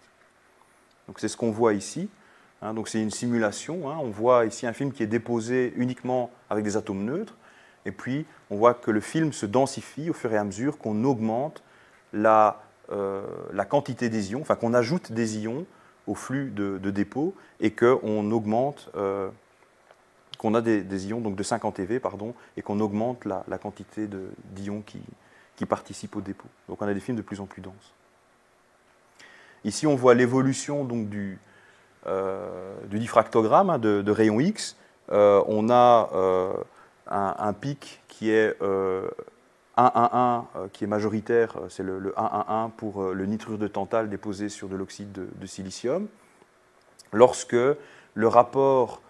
Donc c'est ce qu'on voit ici. Hein, donc c'est une simulation. Hein, on voit ici un film qui est déposé uniquement avec des atomes neutres, et puis on voit que le film se densifie au fur et à mesure qu'on augmente la quantité des ions, enfin qu'on ajoute des ions au flux de dépôt, et qu'on augmente qu'on a des ions donc de 50 eV, pardon, et qu'on augmente la quantité d'ions qui participent au dépôt. Donc on a des films de plus en plus denses. Ici, on voit l'évolution donc du diffractogramme, hein, de rayons X. On a un pic qui est 1,1,1 qui est majoritaire, c'est le 1,1,1 pour le nitrure de tantale déposé sur de l'oxyde de silicium. Lorsque le rapport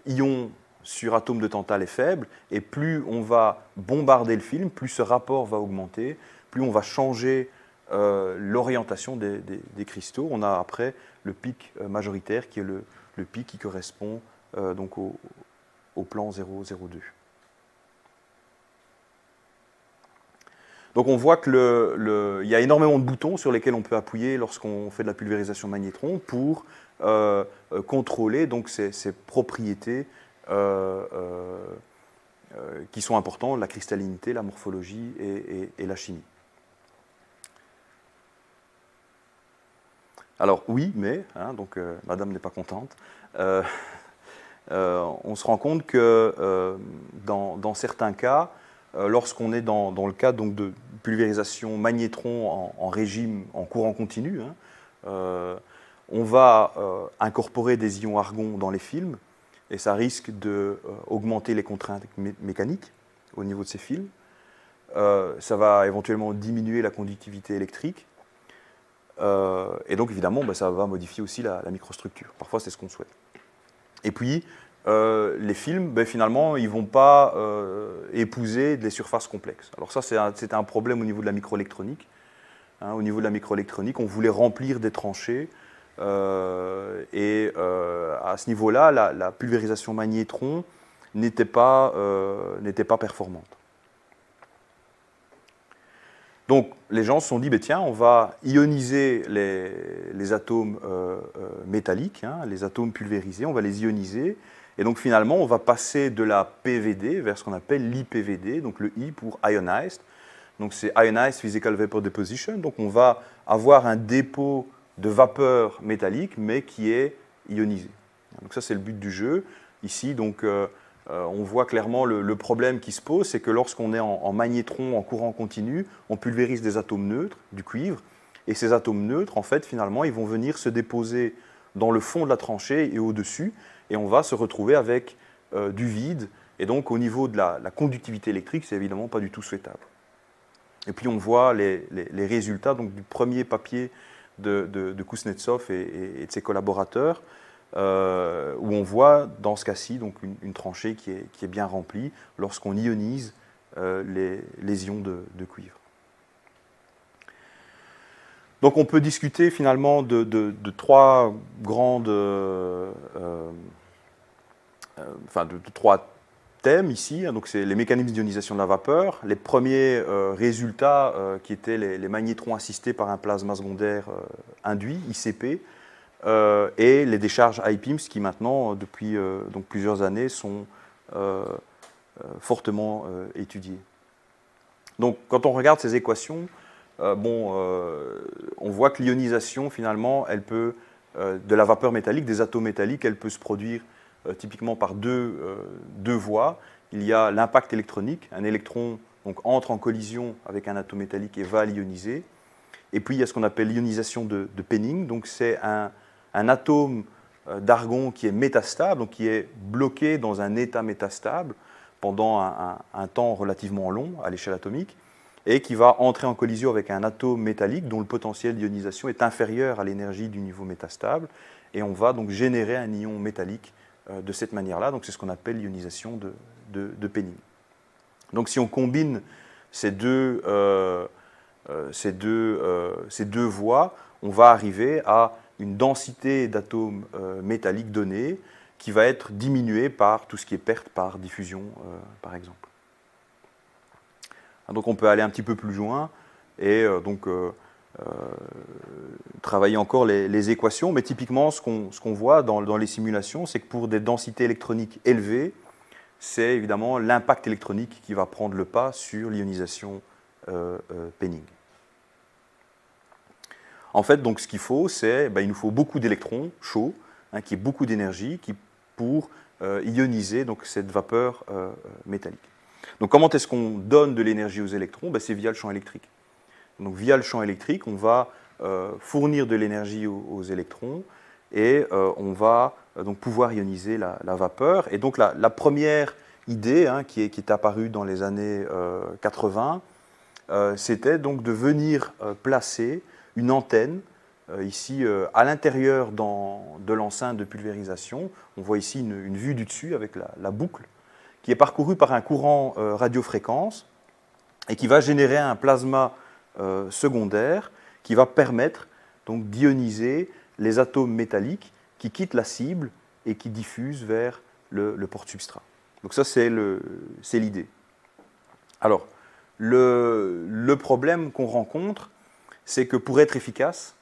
ion sur atome de tantale est faible, et plus on va bombarder le film, plus ce rapport va augmenter, plus on va changer l'orientation des cristaux. On a après le pic majoritaire qui est le pic qui correspond donc au plan 0,02. Donc on voit qu'il y a énormément de boutons sur lesquels on peut appuyer lorsqu'on fait de la pulvérisation magnétron pour contrôler donc ces propriétés qui sont importantes, la cristallinité, la morphologie et la chimie. Alors oui, mais, donc madame n'est pas contente, on se rend compte que dans certains cas, lorsqu'on est dans le cas donc, de pulvérisation magnétron en régime, en courant continu, on va incorporer des ions argon dans les films, et ça risque d'augmenter les contraintes mécaniques au niveau de ces films. Ça va éventuellement diminuer la conductivité électrique, et donc évidemment, ça va modifier aussi la microstructure. Parfois, c'est ce qu'on souhaite. Et puis, les films, finalement, ils ne vont pas épouser des surfaces complexes. Alors ça, c'était un problème au niveau de la microélectronique. Au niveau de la microélectronique, on voulait remplir des tranchées. À ce niveau-là, la pulvérisation magnétron n'était pas performante. Donc, les gens se sont dit, tiens, on va ioniser les atomes métalliques, les atomes pulvérisés, on va les ioniser. Et donc, finalement, on va passer de la PVD vers ce qu'on appelle l'IPVD, donc le I pour Ionized. Donc, c'est Ionized Physical Vapor Deposition. Donc, on va avoir un dépôt de vapeur métallique, mais qui est ionisé. Donc, ça, c'est le but du jeu. Ici, donc, on voit clairement le problème qui se pose, c'est que lorsqu'on est en magnétron, en courant continu, on pulvérise des atomes neutres, du cuivre, et ces atomes neutres, en fait, finalement, ils vont venir se déposer dans le fond de la tranchée et au-dessus, et on va se retrouver avec du vide, et donc au niveau de la conductivité électrique, c'est évidemment pas du tout souhaitable. Et puis on voit les résultats donc, du premier papier de Kuznetsov et de ses collaborateurs, où on voit dans ce cas-ci donc une tranchée qui est bien remplie lorsqu'on ionise les ions de cuivre. Donc on peut discuter finalement de trois grandes, de trois thèmes ici. Donc c'est les mécanismes d'ionisation de la vapeur, les premiers résultats qui étaient les magnétrons assistés par un plasma secondaire induit, ICP, et les décharges IPIMS qui maintenant, depuis donc plusieurs années, sont fortement étudiées. Donc quand on regarde ces équations, on voit que l'ionisation, finalement, elle peut, de la vapeur métallique, des atomes métalliques, elle peut se produire typiquement par deux voies. Il y a l'impact électronique, un électron donc, entre en collision avec un atome métallique et va l'ioniser. Et puis il y a ce qu'on appelle l'ionisation de Penning, donc c'est un atome d'argon qui est métastable, donc qui est bloqué dans un état métastable pendant un temps relativement long à l'échelle atomique, et qui va entrer en collision avec un atome métallique dont le potentiel d'ionisation est inférieur à l'énergie du niveau métastable, et on va donc générer un ion métallique de cette manière-là, donc c'est ce qu'on appelle l'ionisation de Penning. Donc si on combine ces deux voies, on va arriver à une densité d'atomes métalliques donnée qui va être diminuée par tout ce qui est perte par diffusion, par exemple. Donc on peut aller un petit peu plus loin et travailler encore les équations, mais typiquement ce qu'on voit dans les simulations, c'est que pour des densités électroniques élevées, c'est évidemment l'impact électronique qui va prendre le pas sur l'ionisation Penning. En fait, donc, ce qu'il faut, c'est il nous faut beaucoup d'électrons chauds, qui aient beaucoup d'énergie pour ioniser donc, cette vapeur métallique. Donc comment est-ce qu'on donne de l'énergie aux électrons? C'est via le champ électrique. Donc via le champ électrique, on va fournir de l'énergie aux électrons et on va donc pouvoir ioniser la vapeur. Et donc la première idée qui est apparue dans les années 80, c'était donc de venir placer une antenne ici à l'intérieur de l'enceinte de pulvérisation. On voit ici une vue du dessus avec la boucle qui est parcourue par un courant radiofréquence et qui va générer un plasma secondaire qui va permettre donc d'ioniser les atomes métalliques qui quittent la cible et qui diffusent vers le porte-substrat. Donc ça, c'est l'idée. Alors, le problème qu'on rencontre, c'est que pour être efficace,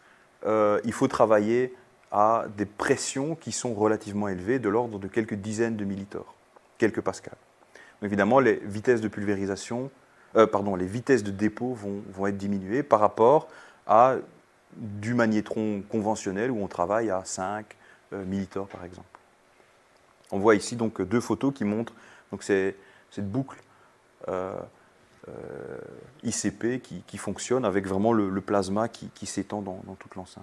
il faut travailler à des pressions qui sont relativement élevées, de l'ordre de quelques dizaines de millitors, quelques pascals. Donc, évidemment, les vitesses de pulvérisation, les vitesses de dépôt vont être diminuées par rapport à du magnétron conventionnel où on travaille à 5 millitors par exemple. On voit ici donc deux photos qui montrent donc cette boucle ICP qui fonctionne avec vraiment le plasma qui s'étend dans toute l'enceinte.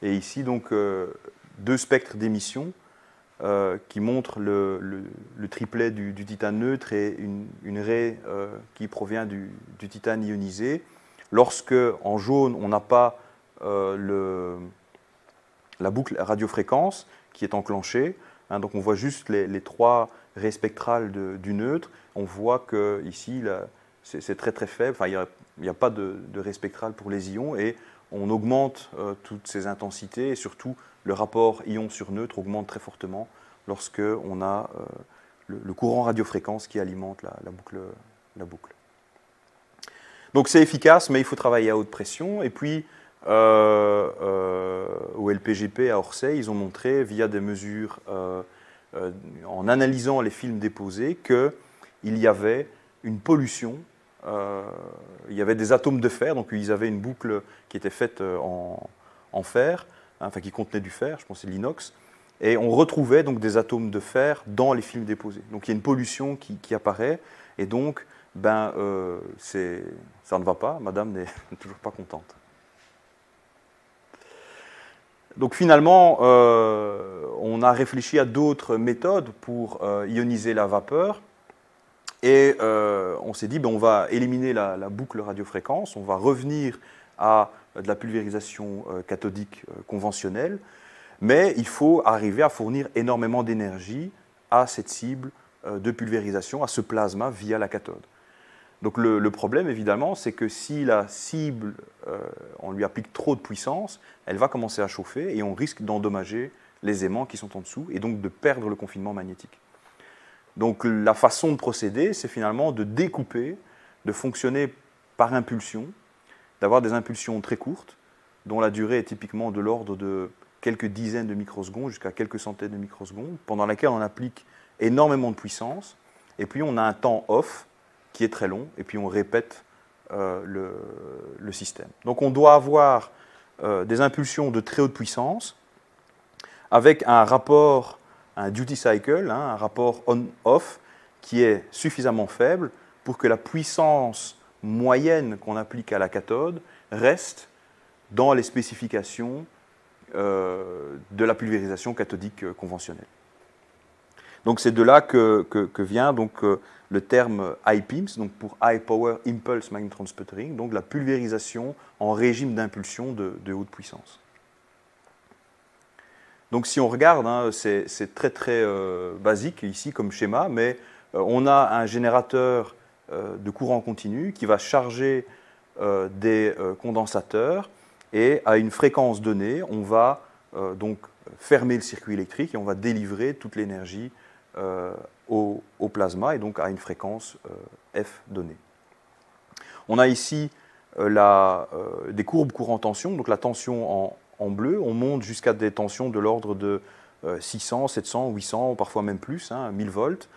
Et ici donc deux spectres d'émission qui montrent le triplet du titane neutre et une raie qui provient du titane ionisé. Lorsque, en jaune, on n'a pas la boucle radiofréquence qui est enclenchée, donc on voit juste les trois raies spectrales du neutre, on voit que ici c'est très très faible, enfin, il n'y a pas de raie spectrale pour les ions, et on augmente toutes ces intensités, et surtout le rapport ion sur neutre augmente très fortement lorsque on a le courant radiofréquence qui alimente la boucle. Donc c'est efficace, mais il faut travailler à haute pression. Et puis, au LPGP à Orsay, ils ont montré, via des mesures, en analysant les films déposés, qu'il y avait une pollution, il y avait des atomes de fer, donc ils avaient une boucle qui était faite en fer, enfin qui contenait du fer, je pense que c'est de l'inox, et on retrouvait donc des atomes de fer dans les films déposés. Donc il y a une pollution qui apparaît, et donc ça ne va pas, madame n'est toujours pas contente. Donc finalement, on a réfléchi à d'autres méthodes pour ioniser la vapeur, et on s'est dit, on va éliminer la boucle radiofréquence, on va revenir à de la pulvérisation cathodique conventionnelle, mais il faut arriver à fournir énormément d'énergie à cette cible de pulvérisation, à ce plasma via la cathode. Donc le problème, évidemment, c'est que si la cible, on lui applique trop de puissance, elle va commencer à chauffer et on risque d'endommager les aimants qui sont en dessous et donc de perdre le confinement magnétique. Donc la façon de procéder, c'est finalement de découper, de fonctionner par impulsion, d'avoir des impulsions très courtes, dont la durée est typiquement de l'ordre de quelques dizaines de microsecondes jusqu'à quelques centaines de microsecondes, pendant laquelle on applique énormément de puissance, et puis on a un temps off qui est très long, et puis on répète le système. Donc on doit avoir des impulsions de très haute puissance, avec un rapport, un duty cycle, un rapport on-off, qui est suffisamment faible pour que la puissance moyenne qu'on applique à la cathode reste dans les spécifications de la pulvérisation cathodique conventionnelle. Donc c'est de là que vient donc, le terme IPIMS, donc pour High Power Impulse Magnetron Sputtering, donc la pulvérisation en régime d'impulsion de haute puissance. Donc si on regarde, c'est très très basique ici comme schéma, mais on a un générateur de courant continu qui va charger des condensateurs, et à une fréquence donnée, on va donc fermer le circuit électrique et on va délivrer toute l'énergie au plasma, et donc à une fréquence F donnée. On a ici des courbes courant-tension, donc la tension en bleu, on monte jusqu'à des tensions de l'ordre de 600, 700, 800, parfois même plus, 1000 volts,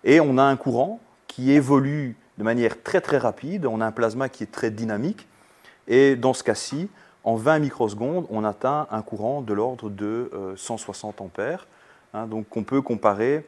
et on a un courant qui évolue de manière très très rapide, on a un plasma qui est très dynamique, et dans ce cas-ci, en 20 microsecondes, on atteint un courant de l'ordre de 160 ampères, donc qu'on peut comparer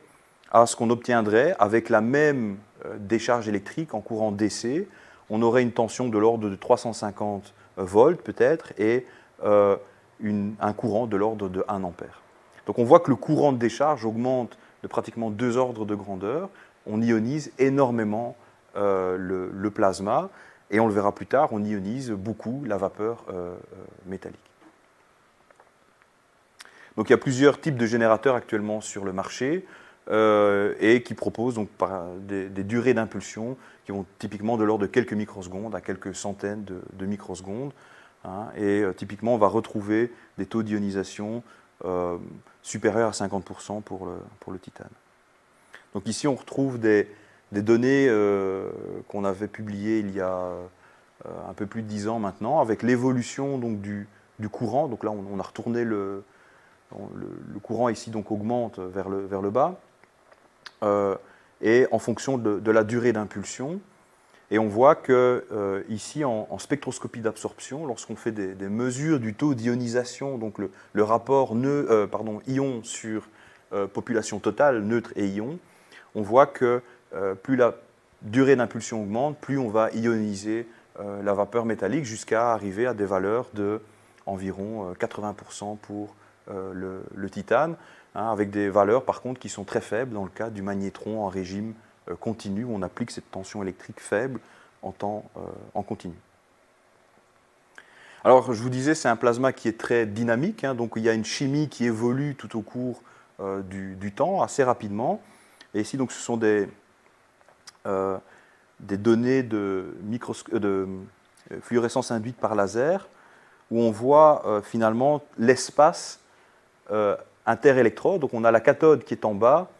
à ce qu'on obtiendrait avec la même décharge électrique en courant DC. On aurait une tension de l'ordre de 350 volts peut-être, et un courant de l'ordre de 1 ampère. Donc on voit que le courant de décharge augmente de pratiquement 2 ordres de grandeur, on ionise énormément le plasma, et on le verra plus tard, on ionise beaucoup la vapeur métallique. Donc il y a plusieurs types de générateurs actuellement sur le marché et qui proposent donc des durées d'impulsion qui vont typiquement de l'ordre de quelques microsecondes à quelques centaines de microsecondes. Hein, et typiquement on va retrouver des taux d'ionisation supérieurs à 50% pour le titane. Donc ici on retrouve des données qu'on avait publiées il y a un peu plus de 10 ans maintenant, avec l'évolution donc du courant. Donc là on a retourné le courant ici donc augmente vers le bas, et en fonction de la durée d'impulsion. Et on voit que ici, en spectroscopie d'absorption, lorsqu'on fait des mesures du taux d'ionisation, donc le rapport ion sur population totale, neutre et ion, on voit que plus la durée d'impulsion augmente, plus on va ioniser la vapeur métallique jusqu'à arriver à des valeurs de environ 80% pour le titane, hein, avec des valeurs par contre qui sont très faibles dans le cas du magnétron en régime continu, où on applique cette tension électrique faible en continu. Alors je vous disais, c'est un plasma qui est très dynamique, hein, donc il y a une chimie qui évolue tout au cours du temps, assez rapidement. Et ici donc ce sont des données de fluorescence induite par laser, où on voit finalement l'espace interélectrode. Donc on a la cathode qui est en bas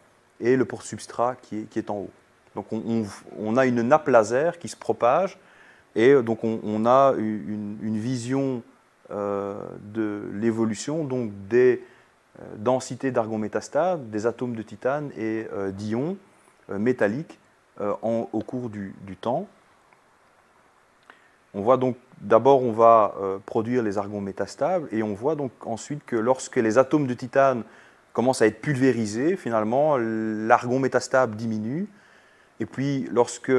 et le port substrat qui est en haut. Donc on a une nappe laser qui se propage, et donc on a une vision de l'évolution donc des densités d'argon-métastate, des atomes de titane et d'ions métalliques au cours du temps. On voit donc, d'abord on va produire les argons métastables, et on voit donc ensuite que lorsque les atomes de titane commencent à être pulvérisés, finalement l'argon métastable diminue, et puis lorsque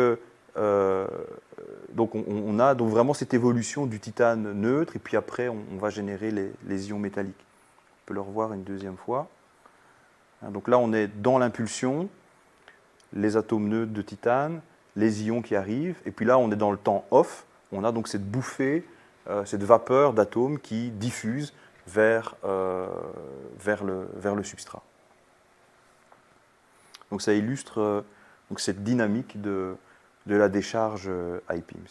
donc on a donc vraiment cette évolution du titane neutre, et puis après on va générer les ions métalliques. On peut le revoir une deuxième fois. Donc là on est dans l'impulsion, les atomes neutres de titane, les ions qui arrivent, et puis là on est dans le temps off. On a donc cette bouffée, cette vapeur d'atomes qui diffuse vers le substrat. Donc ça illustre donc cette dynamique de la décharge IPIMS.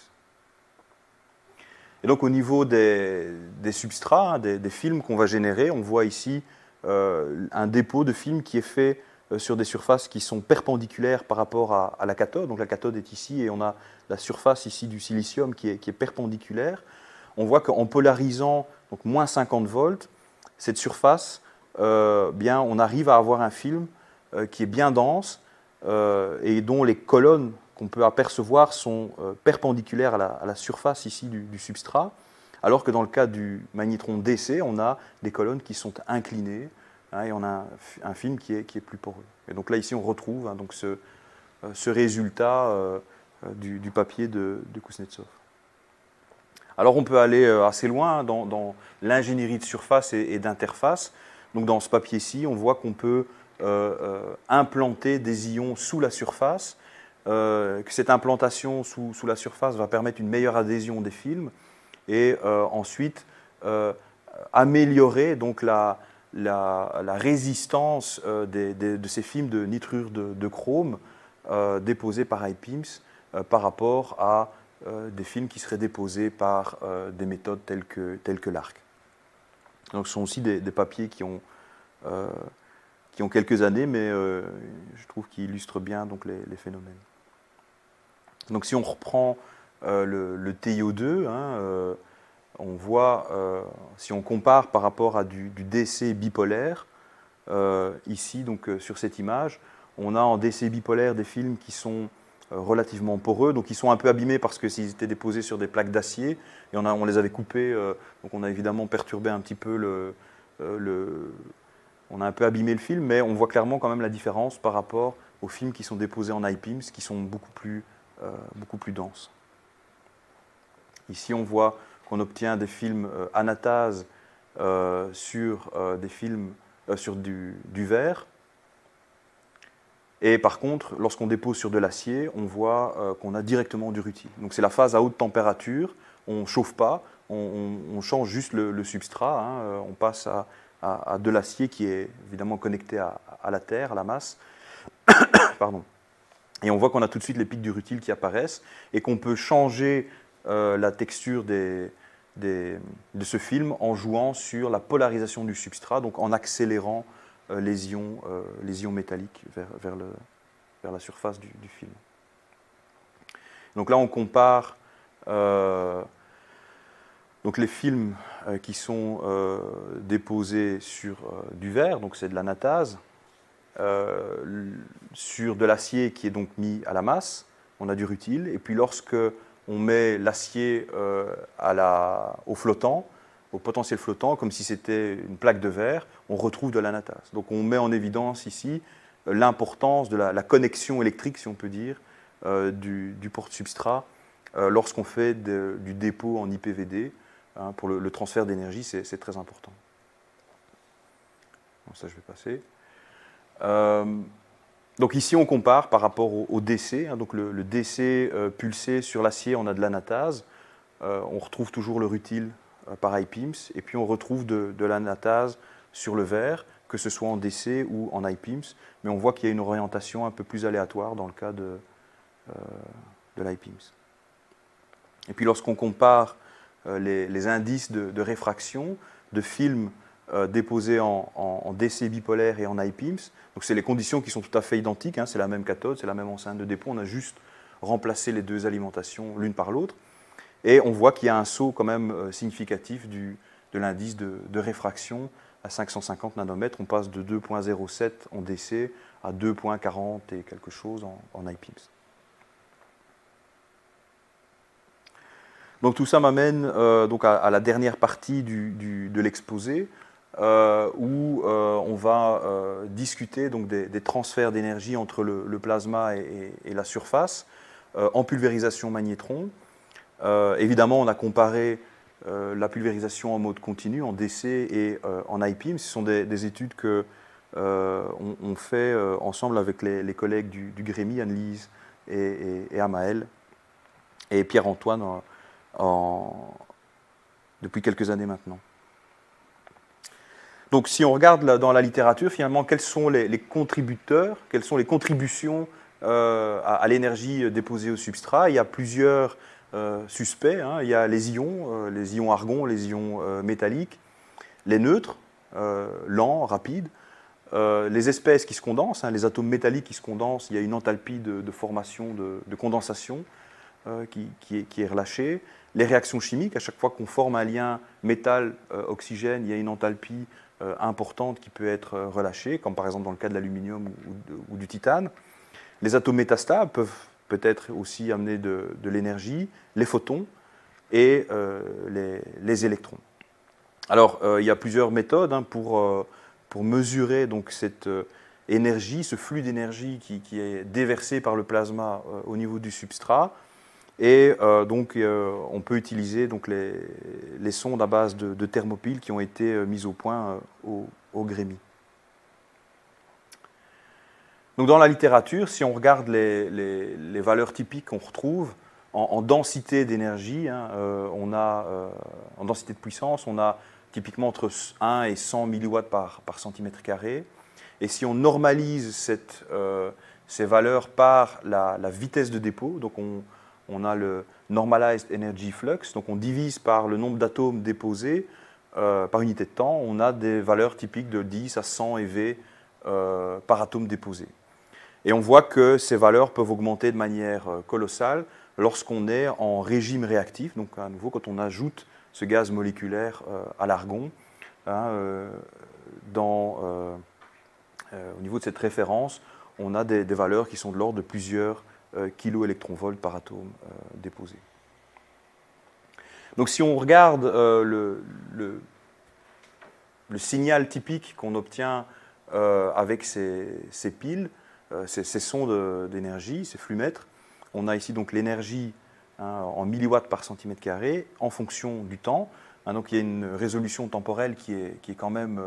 Et donc au niveau des substrats, hein, des films qu'on va générer, on voit ici un dépôt de films qui est fait sur des surfaces qui sont perpendiculaires par rapport à la cathode. Donc la cathode est ici, et on a la surface ici du silicium qui est perpendiculaire. On voit qu'en polarisant donc moins 50 volts, cette surface, bien, on arrive à avoir un film qui est bien dense et dont les colonnes qu'on peut apercevoir sont perpendiculaires à la surface ici du substrat, alors que dans le cas du magnétron DC, on a des colonnes qui sont inclinées, hein, et on a un film qui est plus poreux. Et donc là, ici, on retrouve hein, donc ce résultat du papier de Kuznetsov. Alors, on peut aller assez loin dans l'ingénierie de surface et d'interface. Donc, dans ce papier-ci, on voit qu'on peut implanter des ions sous la surface, que cette implantation sous la surface va permettre une meilleure adhésion des films, et ensuite améliorer donc la résistance de ces films de nitrure de chrome déposés par IPIMS par rapport à des films qui seraient déposés par des méthodes telles que l'ARC. Donc ce sont aussi des papiers qui ont quelques années, mais je trouve qu'ils illustrent bien donc, les phénomènes. Donc si on reprend le TiO2, hein, on voit, si on compare par rapport à du DC bipolaire, ici donc, sur cette image, on a en DC bipolaire des films qui sont relativement poreux, donc ils sont un peu abîmés parce que s'ils étaient déposés sur des plaques d'acier, et on les avait coupés, donc on a évidemment perturbé un petit peu on a un peu abîmé le film, mais on voit clairement quand même la différence par rapport aux films qui sont déposés en IPIMS, qui sont beaucoup plus denses. Ici, on voit qu'on obtient des films anatase sur des films sur du verre. Et par contre, lorsqu'on dépose sur de l'acier, on voit qu'on a directement du rutile. Donc c'est la phase à haute température, on ne chauffe pas, on change juste le substrat, hein, on passe à de l'acier qui est évidemment connecté à la terre, à la masse. Pardon. Et on voit qu'on a tout de suite les pics du rutile qui apparaissent et qu'on peut changer la texture de ce film en jouant sur la polarisation du substrat, donc en accélérant les ions métalliques vers la surface du film. Donc là, on compare donc les films qui sont déposés sur du verre, donc c'est de l'anatase, sur de l'acier qui est donc mis à la masse, on a du rutile, et puis lorsque on met l'acier au flottant, au potentiel flottant, comme si c'était une plaque de verre, on retrouve de l'anatase. Donc on met en évidence ici l'importance de la connexion électrique, si on peut dire, du porte-substrat lorsqu'on fait du dépôt en IPVD. Hein, pour le transfert d'énergie, c'est très important. Bon, ça, je vais passer. Donc ici, on compare par rapport au DC. Hein, donc le DC pulsé sur l'acier, on a de l'anatase. On retrouve toujours le rutile par IPIMS. Et puis on retrouve de l'anatase sur le verre, que ce soit en DC ou en IPIMS. Mais on voit qu'il y a une orientation un peu plus aléatoire dans le cas de l'IPIMS. Et puis lorsqu'on compare les indices de réfraction de films déposés en DC bipolaire et en IPIMS. Donc c'est les conditions qui sont tout à fait identiques, hein, c'est la même cathode, c'est la même enceinte de dépôt, on a juste remplacé les deux alimentations l'une par l'autre. Et on voit qu'il y a un saut quand même significatif de l'indice de réfraction à 550 nanomètres. On passe de 2,07 en DC à 2,40 et quelque chose en IPIMS. Donc tout ça m'amène donc à la dernière partie de l'exposé, où on va discuter donc des transferts d'énergie entre le plasma et la surface en pulvérisation magnétron. Évidemment, on a comparé la pulvérisation en mode continu, en DC et en IPIMS. Ce sont des études qu'on fait ensemble avec les collègues du GREMI, Anne-Lise et Amaël, et Pierre-Antoine depuis quelques années maintenant. Donc si on regarde dans la littérature, finalement, quels sont les contributeurs, quelles sont les contributions à l'énergie déposée au substrat? Il y a plusieurs suspects, hein. Il y a les ions argon, les ions métalliques, les neutres, lents, rapides, les espèces qui se condensent, hein, les atomes métalliques qui se condensent, il y a une enthalpie de formation, de condensation qui est relâchée. Les réactions chimiques, à chaque fois qu'on forme un lien métal-oxygène, il y a une enthalpie importante qui peut être relâchée, comme par exemple dans le cas de l'aluminium ou du titane. Les atomes métastables peuvent peut-être aussi amener de l'énergie, les photons et les électrons. Alors, il y a plusieurs méthodes hein, pour mesurer donc, cette énergie, ce flux d'énergie qui est déversé par le plasma au niveau du substrat. Et donc, on peut utiliser donc, les sondes à base de thermopiles qui ont été mises au point au GREMI. Donc, dans la littérature, si on regarde les valeurs typiques qu'on retrouve en densité d'énergie, hein, en densité de puissance, on a typiquement entre 1 et 100 milliwatts par centimètre carré. Et si on normalise ces valeurs par la vitesse de dépôt, donc on a le Normalized Energy Flux, donc on divise par le nombre d'atomes déposés par unité de temps, on a des valeurs typiques de 10 à 100 eV par atome déposé. Et on voit que ces valeurs peuvent augmenter de manière colossale lorsqu'on est en régime réactif, donc à nouveau quand on ajoute ce gaz moléculaire à l'argon. Hein, au niveau de cette référence, on a des valeurs qui sont de l'ordre de plusieurs kiloélectronvolts par atome déposé. Donc si on regarde le signal typique qu'on obtient avec ces piles, ces sondes d'énergie, ces flux-mètres, on a ici donc l'énergie hein, en milliwatts par centimètre carré en fonction du temps. Hein, donc il y a une résolution temporelle qui est quand même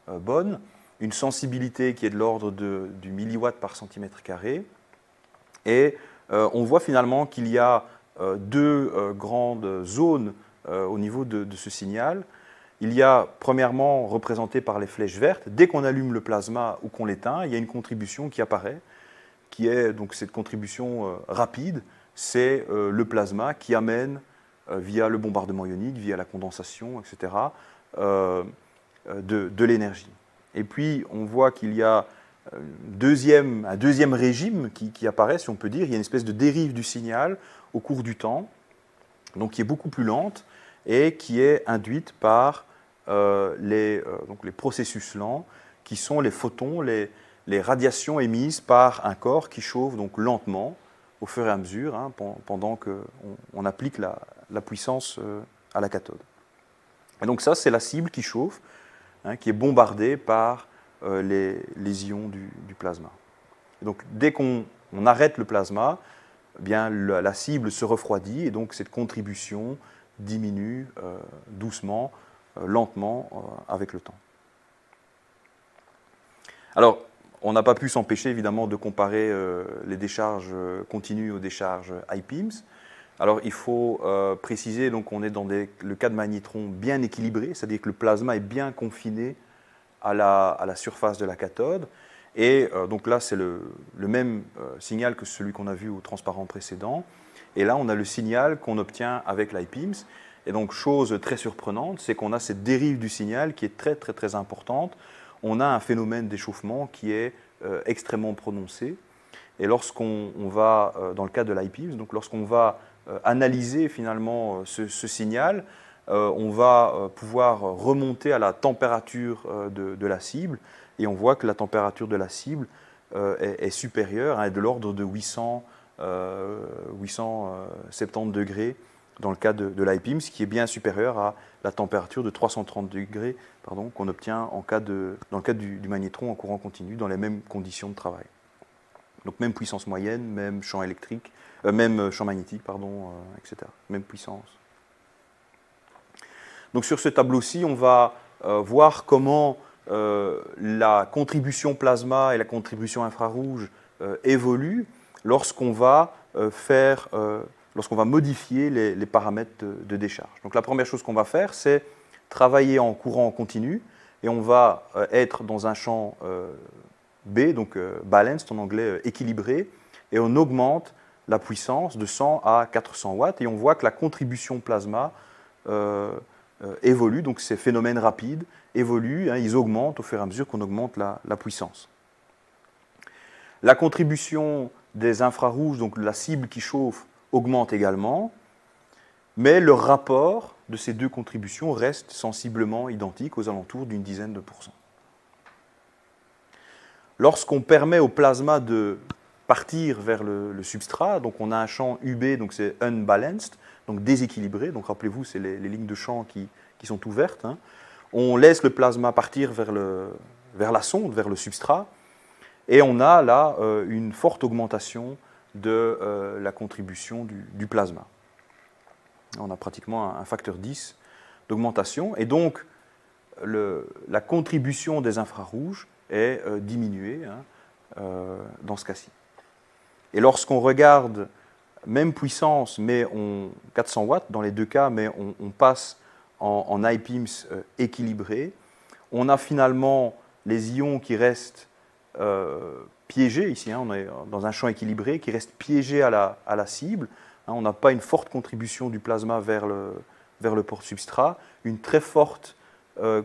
bonne. une sensibilité qui est de l'ordre du milliwatt par centimètre carré. Et on voit finalement qu'il y a deux grandes zones au niveau de ce signal. Il y a premièrement représenté par les flèches vertes, dès qu'on allume le plasma ou qu'on l'éteint, il y a une contribution qui apparaît, qui est donc cette contribution rapide, c'est le plasma qui amène, via le bombardement ionique, via la condensation, etc., de l'énergie. Et puis on voit qu'il y a un deuxième régime qui apparaît, si on peut dire. Il y a une espèce de dérive du signal au cours du temps, donc qui est beaucoup plus lente et qui est induite par les processus lents, qui sont les photons, les radiations émises par un corps qui chauffe donc lentement au fur et à mesure, hein, pendant qu'on applique la puissance à la cathode. Et donc ça, c'est la cible qui chauffe, hein, qui est bombardée par les ions du plasma. Et donc dès qu'on arrête le plasma, eh bien, la cible se refroidit et donc cette contribution diminue doucement, lentement, avec le temps. Alors, on n'a pas pu s'empêcher évidemment de comparer les décharges continues aux décharges IPIMS. Alors il faut préciser qu'on est dans le cas de magnétrons bien équilibrés, c'est-à-dire que le plasma est bien confiné à la surface de la cathode. Et donc là, c'est le même signal que celui qu'on a vu au transparent précédent. Et là, on a le signal qu'on obtient avec l'IPIMS. Et donc, chose très surprenante, c'est qu'on a cette dérive du signal qui est très, très, très importante. On a un phénomène d'échauffement qui est extrêmement prononcé. Et lorsqu'on va, dans le cas de l'IPIMS, donc lorsqu'on va analyser finalement ce signal, on va pouvoir remonter à la température de la cible. Et on voit que la température de la cible est supérieure, hein, est de l'ordre de 870 degrés dans le cas de l'IPIMS, ce qui est bien supérieur à la température de 330 degrés qu'on obtient dans le cas du magnétron en courant continu, dans les mêmes conditions de travail. Donc même puissance moyenne, même champ électrique, même champ magnétique, etc. Même puissance. Donc sur ce tableau-ci, on va voir comment la contribution plasma et la contribution infrarouge évoluent lorsqu'on va modifier les paramètres de décharge. Donc la première chose qu'on va faire, c'est travailler en courant continu et on va être dans un champ B, donc balanced en anglais, équilibré, et on augmente la puissance de 100 à 400 watts et on voit que la contribution plasma évolue, donc ces phénomènes rapides évoluent, hein, ils augmentent au fur et à mesure qu'on augmente la puissance. La contribution des infrarouges, donc la cible qui chauffe, augmente également, mais le rapport de ces deux contributions reste sensiblement identique, aux alentours d'une dizaine de %. Lorsqu'on permet au plasma de partir vers le substrat, donc on a un champ UB, donc c'est unbalanced, donc déséquilibré, donc rappelez-vous, c'est les lignes de champ qui sont ouvertes, hein. On laisse le plasma partir vers la sonde, vers le substrat, et on a là une forte augmentation de la contribution du plasma. On a pratiquement un facteur 10 d'augmentation, et donc la contribution des infrarouges est diminuée, hein, dans ce cas-ci. Et lorsqu'on regarde même puissance, mais 400 watts dans les deux cas, mais on passe en IPIMS équilibré, on a finalement les ions qui restent piégés ici, hein, on est dans un champ équilibré, qui restent piégés à la cible. Hein, on n'a pas une forte contribution du plasma vers le port substrat, une très forte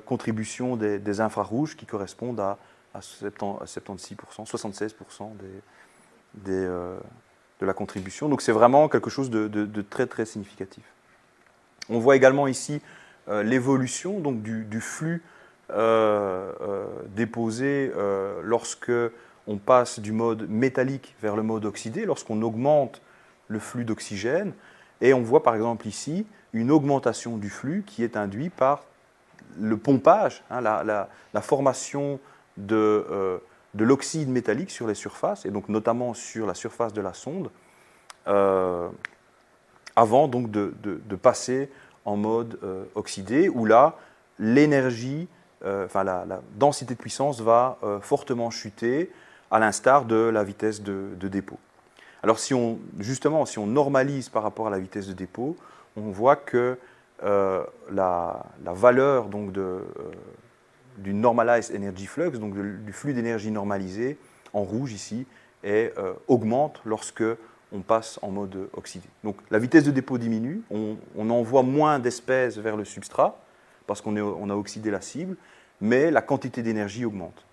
contribution des infrarouges qui correspondent à 76%, 76% de la contribution. Donc c'est vraiment quelque chose de très très significatif. On voit également ici l'évolution donc du flux déposé lorsque on passe du mode métallique vers le mode oxydé, lorsqu'on augmente le flux d'oxygène. Et on voit par exemple ici une augmentation du flux qui est induite par le pompage, hein, la formation de l'oxyde métallique sur les surfaces, et donc notamment sur la surface de la sonde, avant donc de passer en mode oxydé, où là, l'énergie la densité de puissance va fortement chuter, à l'instar de la vitesse de dépôt. Alors justement, si on normalise par rapport à la vitesse de dépôt, on voit que la valeur donc, du normalized energy flux, donc du flux d'énergie normalisé, en rouge ici, augmente lorsque on passe en mode oxydé. Donc la vitesse de dépôt diminue, on envoie moins d'espèces vers le substrat, parce qu'on a oxydé la cible, mais la quantité d'énergie augmente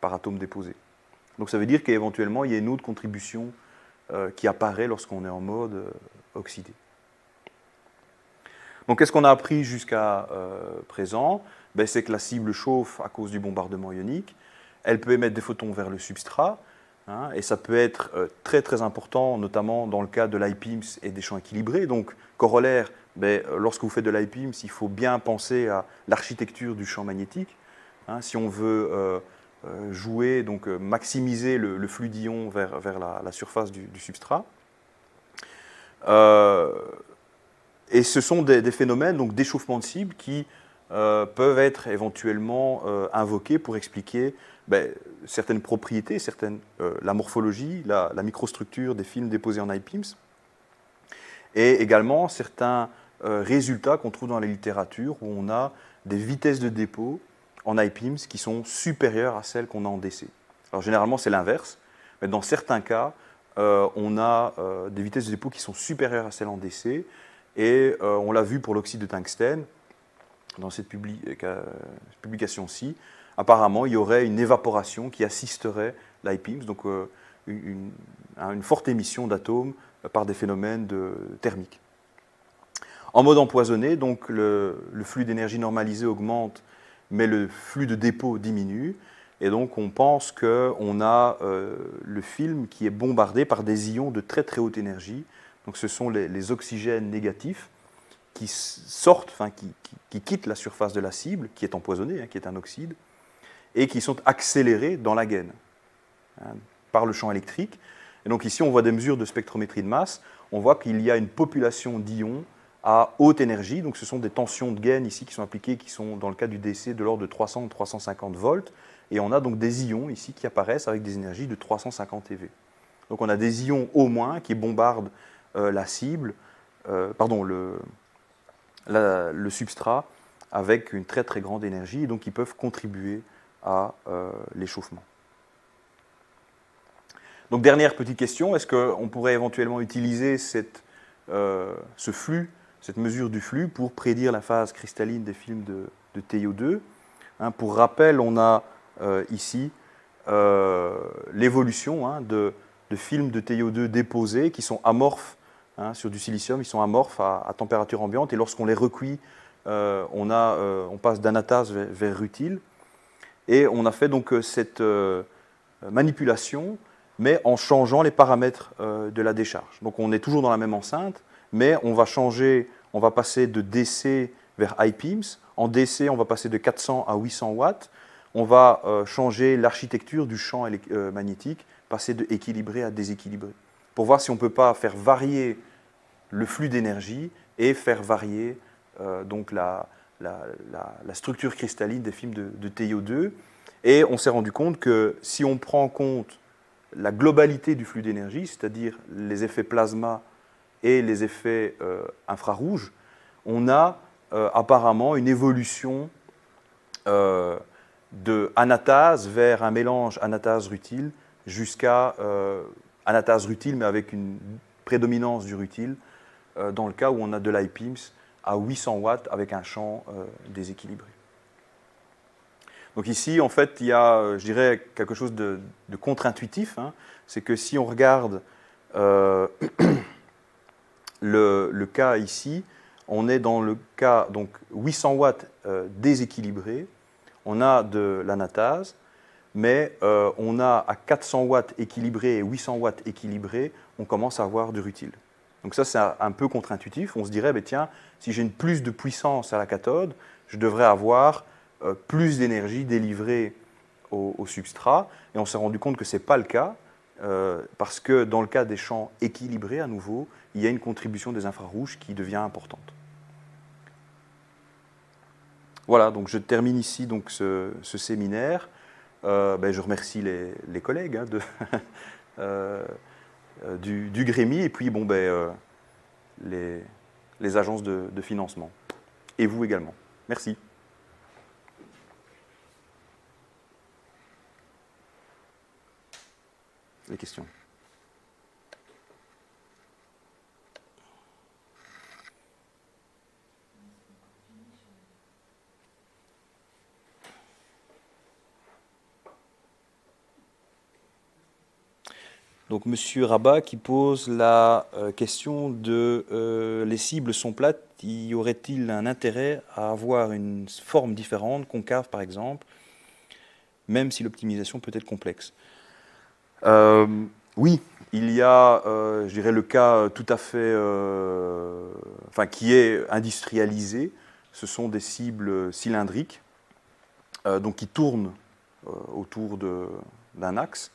par atome déposé. Donc ça veut dire qu'éventuellement, il y a une autre contribution qui apparaît lorsqu'on est en mode oxydé. Donc qu'est-ce qu'on a appris jusqu'à présent? C'est que la cible chauffe à cause du bombardement ionique. Elle peut émettre des photons vers le substrat, hein, et ça peut être très très important, notamment dans le cas de l'IPIMS et des champs équilibrés. Donc corollaire, lorsque vous faites de l'IPIMS, il faut bien penser à l'architecture du champ magnétique. Hein, si on veut jouer, donc maximiser le flux d'ions vers la surface du substrat. Et ce sont des phénomènes d'échauffement de cible qui peuvent être éventuellement invoqués pour expliquer certaines propriétés, la morphologie, la microstructure des films déposés en IPIMS, et également certains résultats qu'on trouve dans la littérature où on a des vitesses de dépôt en IPIMS qui sont supérieures à celles qu'on a en DC. Alors généralement c'est l'inverse, mais dans certains cas, on a des vitesses de dépôt qui sont supérieures à celles en DC, et on l'a vu pour l'oxyde de tungstène, dans cette publication-ci. Apparemment, il y aurait une évaporation qui assisterait l'IPIMS, donc une forte émission d'atomes par des phénomènes thermiques. En mode empoisonné, donc le flux d'énergie normalisé augmente, mais le flux de dépôt diminue. Et donc on pense qu'on a le film qui est bombardé par des ions de très très haute énergie. Donc ce sont les oxygènes négatifs qui sortent, qui quittent la surface de la cible, qui est empoisonnée, hein, qui est un oxyde, et qui sont accélérés dans la gaine, hein, par le champ électrique. Et donc ici on voit des mesures de spectrométrie de masse. On voit qu'il y a une population d'ions à haute énergie. Donc ce sont des tensions de gaine ici qui sont appliquées, qui sont dans le cas du DC de l'ordre de 300-350 volts. Et on a donc des ions ici qui apparaissent avec des énergies de 350 eV. Donc on a des ions au moins qui bombardent la cible, le substrat avec une très très grande énergie, et donc ils peuvent contribuer à l'échauffement. Donc dernière petite question, est-ce qu'on pourrait éventuellement utiliser ce flux, cette mesure du flux pour prédire la phase cristalline des films de TiO2? Hein, pour rappel, on a ici l'évolution, hein, de films de TiO2 déposés qui sont amorphes, hein, sur du silicium, ils sont amorphes à température ambiante, et lorsqu'on les recuit, on passe d'anatase vers rutile. Et on a fait donc cette manipulation, mais en changeant les paramètres de la décharge. Donc on est toujours dans la même enceinte, mais on va passer de DC vers IPIMS. En DC, on va passer de 400 à 800 watts. On va changer l'architecture du champ magnétique, passer de équilibré à déséquilibré, pour voir si on ne peut pas faire varier le flux d'énergie et faire varier donc la structure cristalline des films de TiO2. Et on s'est rendu compte que si on prend en compte la globalité du flux d'énergie, c'est-à-dire les effets plasma et les effets infrarouges, on a apparemment une évolution de anatase vers un mélange anatase-rutile jusqu'à anatase-rutile, mais avec une prédominance du rutile, dans le cas où on a de l'IPIMS à 800 watts avec un champ déséquilibré. Donc ici, en fait, il y a, je dirais, quelque chose de contre-intuitif. Hein. C'est que si on regarde le cas ici, on est dans le cas donc 800 watts déséquilibré, on a de l'anatase, mais on a à 400 watts équilibré et 800 watts équilibré, on commence à avoir du rutile. Donc ça, c'est un peu contre-intuitif. On se dirait, tiens, si j'ai une plus de puissance à la cathode, je devrais avoir plus d'énergie délivrée au substrat. Et on s'est rendu compte que ce n'est pas le cas, parce que dans le cas des champs équilibrés, à nouveau, il y a une contribution des infrarouges qui devient importante. Voilà, donc je termine ici donc, ce séminaire. Je remercie les collègues hein, du Grémy et puis les agences de financement. Et vous également. Merci. Les questions. Donc, Monsieur Rabat qui pose la question de les cibles sont plates, y aurait-il un intérêt à avoir une forme différente, concave par exemple, même si l'optimisation peut être complexe? Oui, il y a, je dirais, le cas tout à fait, qui est industrialisé. Ce sont des cibles cylindriques, donc qui tournent autour d'un axe,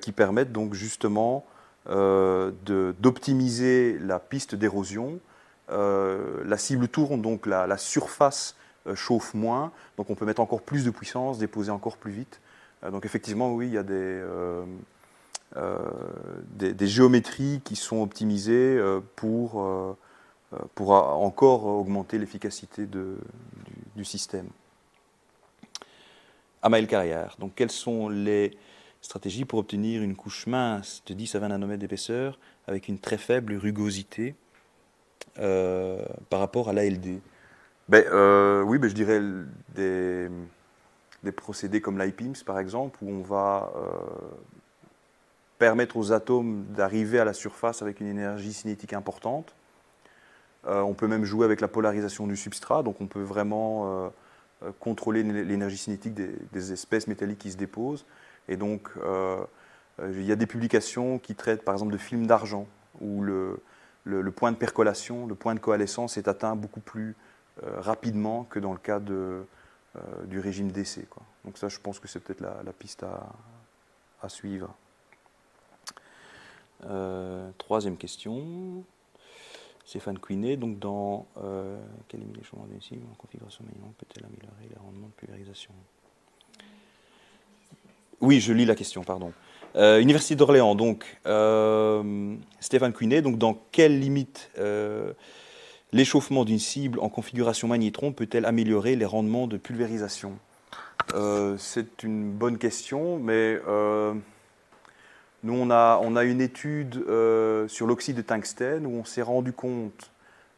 qui permettent donc justement d'optimiser la piste d'érosion. La cible tourne, donc la surface chauffe moins, donc on peut mettre encore plus de puissance, déposer encore plus vite. Donc effectivement, oui, il y a des géométries qui sont optimisées pour encore augmenter l'efficacité du système. Amaël Carrière, donc quelles sont les stratégies pour obtenir une couche mince de 10 à 20 nanomètres d'épaisseur avec une très faible rugosité par rapport à l'ALD? Je dirais des procédés comme l'IPIMS par exemple, où on va permettre aux atomes d'arriver à la surface avec une énergie cinétique importante. On peut même jouer avec la polarisation du substrat, donc on peut vraiment contrôler l'énergie cinétique des espèces métalliques qui se déposent. Et donc, il y a des publications qui traitent par exemple de films d'argent, où le point de percolation, le point de coalescence est atteint beaucoup plus rapidement que dans le cas du régime d'essai. Donc ça, je pense que c'est peut-être la piste à suivre. Troisième question. Stéphane Quinet, donc dans quelle élimination des cibles en configuration minimum peut-elle améliorer les rendements de pulvérisation? Oui, je lis la question, pardon. Université d'Orléans, donc Stéphane Quinet, donc dans quelle limite l'échauffement d'une cible en configuration magnétron peut-elle améliorer les rendements de pulvérisation? C'est une bonne question, mais nous, on a une étude sur l'oxyde de tungstène où on s'est rendu compte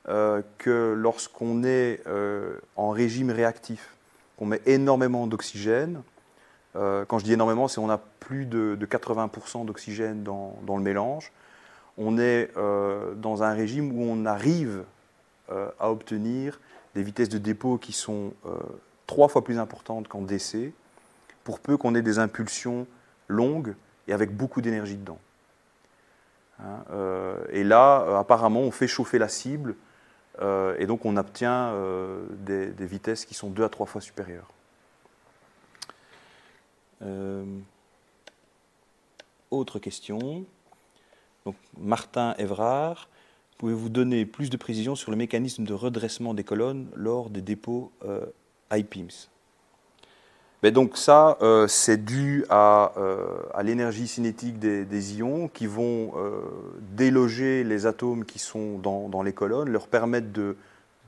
que lorsqu'on est en régime réactif, qu'on met énormément d'oxygène, quand je dis énormément, c'est qu'on a plus de 80% d'oxygène dans le mélange, on est dans un régime où on arrive à obtenir des vitesses de dépôt qui sont 3 fois plus importantes qu'en DC, pour peu qu'on ait des impulsions longues et avec beaucoup d'énergie dedans. Et là, apparemment, on fait chauffer la cible et donc on obtient des vitesses qui sont 2 à 3 fois supérieures. Autre question. Donc, Martin Evrard, pouvez-vous donner plus de précision sur le mécanisme de redressement des colonnes lors des dépôts IPIMS? Donc ça, c'est dû à l'énergie cinétique des ions qui vont déloger les atomes qui sont dans les colonnes, leur permettre de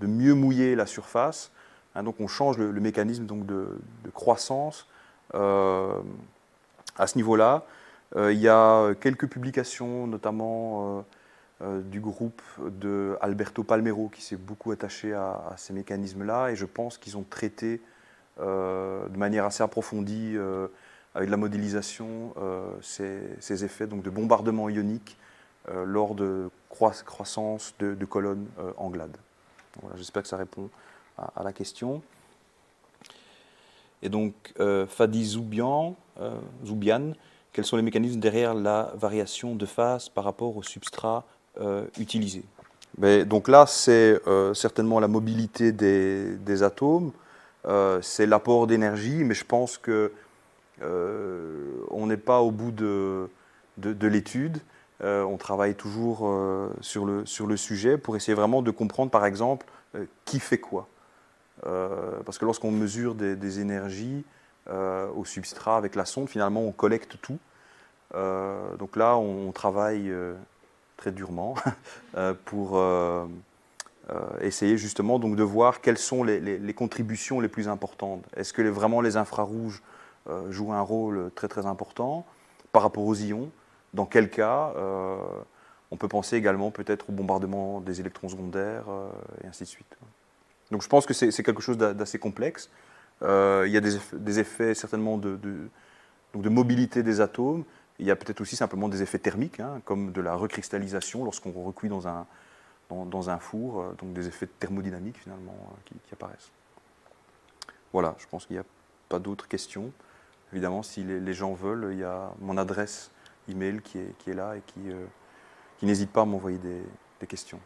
mieux mouiller la surface. Donc on change le mécanisme donc, de croissance à ce niveau-là. Il y a quelques publications, notamment du groupe de Alberto Palmero, qui s'est beaucoup attaché à ces mécanismes-là, et je pense qu'ils ont traité de manière assez approfondie, avec de la modélisation, ces effets donc, de bombardement ionique lors de croissance de colonnes en glade. Voilà, j'espère que ça répond à la question. Et donc, Fadi Zoubian, quels sont les mécanismes derrière la variation de phase par rapport au substrat utilisé? Donc là, c'est certainement la mobilité des atomes, c'est l'apport d'énergie, mais je pense que on n'est pas au bout de l'étude. On travaille toujours sur le sujet pour essayer vraiment de comprendre, par exemple, qui fait quoi. parce que lorsqu'on mesure des énergies au substrat avec la sonde, finalement on collecte tout. Donc là, on travaille très durement pour essayer justement donc de voir quelles sont les contributions les plus importantes. Est-ce que vraiment les infrarouges jouent un rôle très très important par rapport aux ions? Dans quel cas on peut penser également peut-être au bombardement des électrons secondaires et ainsi de suite. Donc je pense que c'est quelque chose d'assez complexe. Il y a des effets certainement donc de mobilité des atomes. Il y a peut-être aussi simplement des effets thermiques, hein, comme de la recristallisation lorsqu'on recuit dans un four, donc des effets thermodynamiques finalement qui apparaissent. Voilà, je pense qu'il n'y a pas d'autres questions. Évidemment, si les gens veulent, il y a mon adresse email qui est là et qui n'hésite pas à m'envoyer des questions.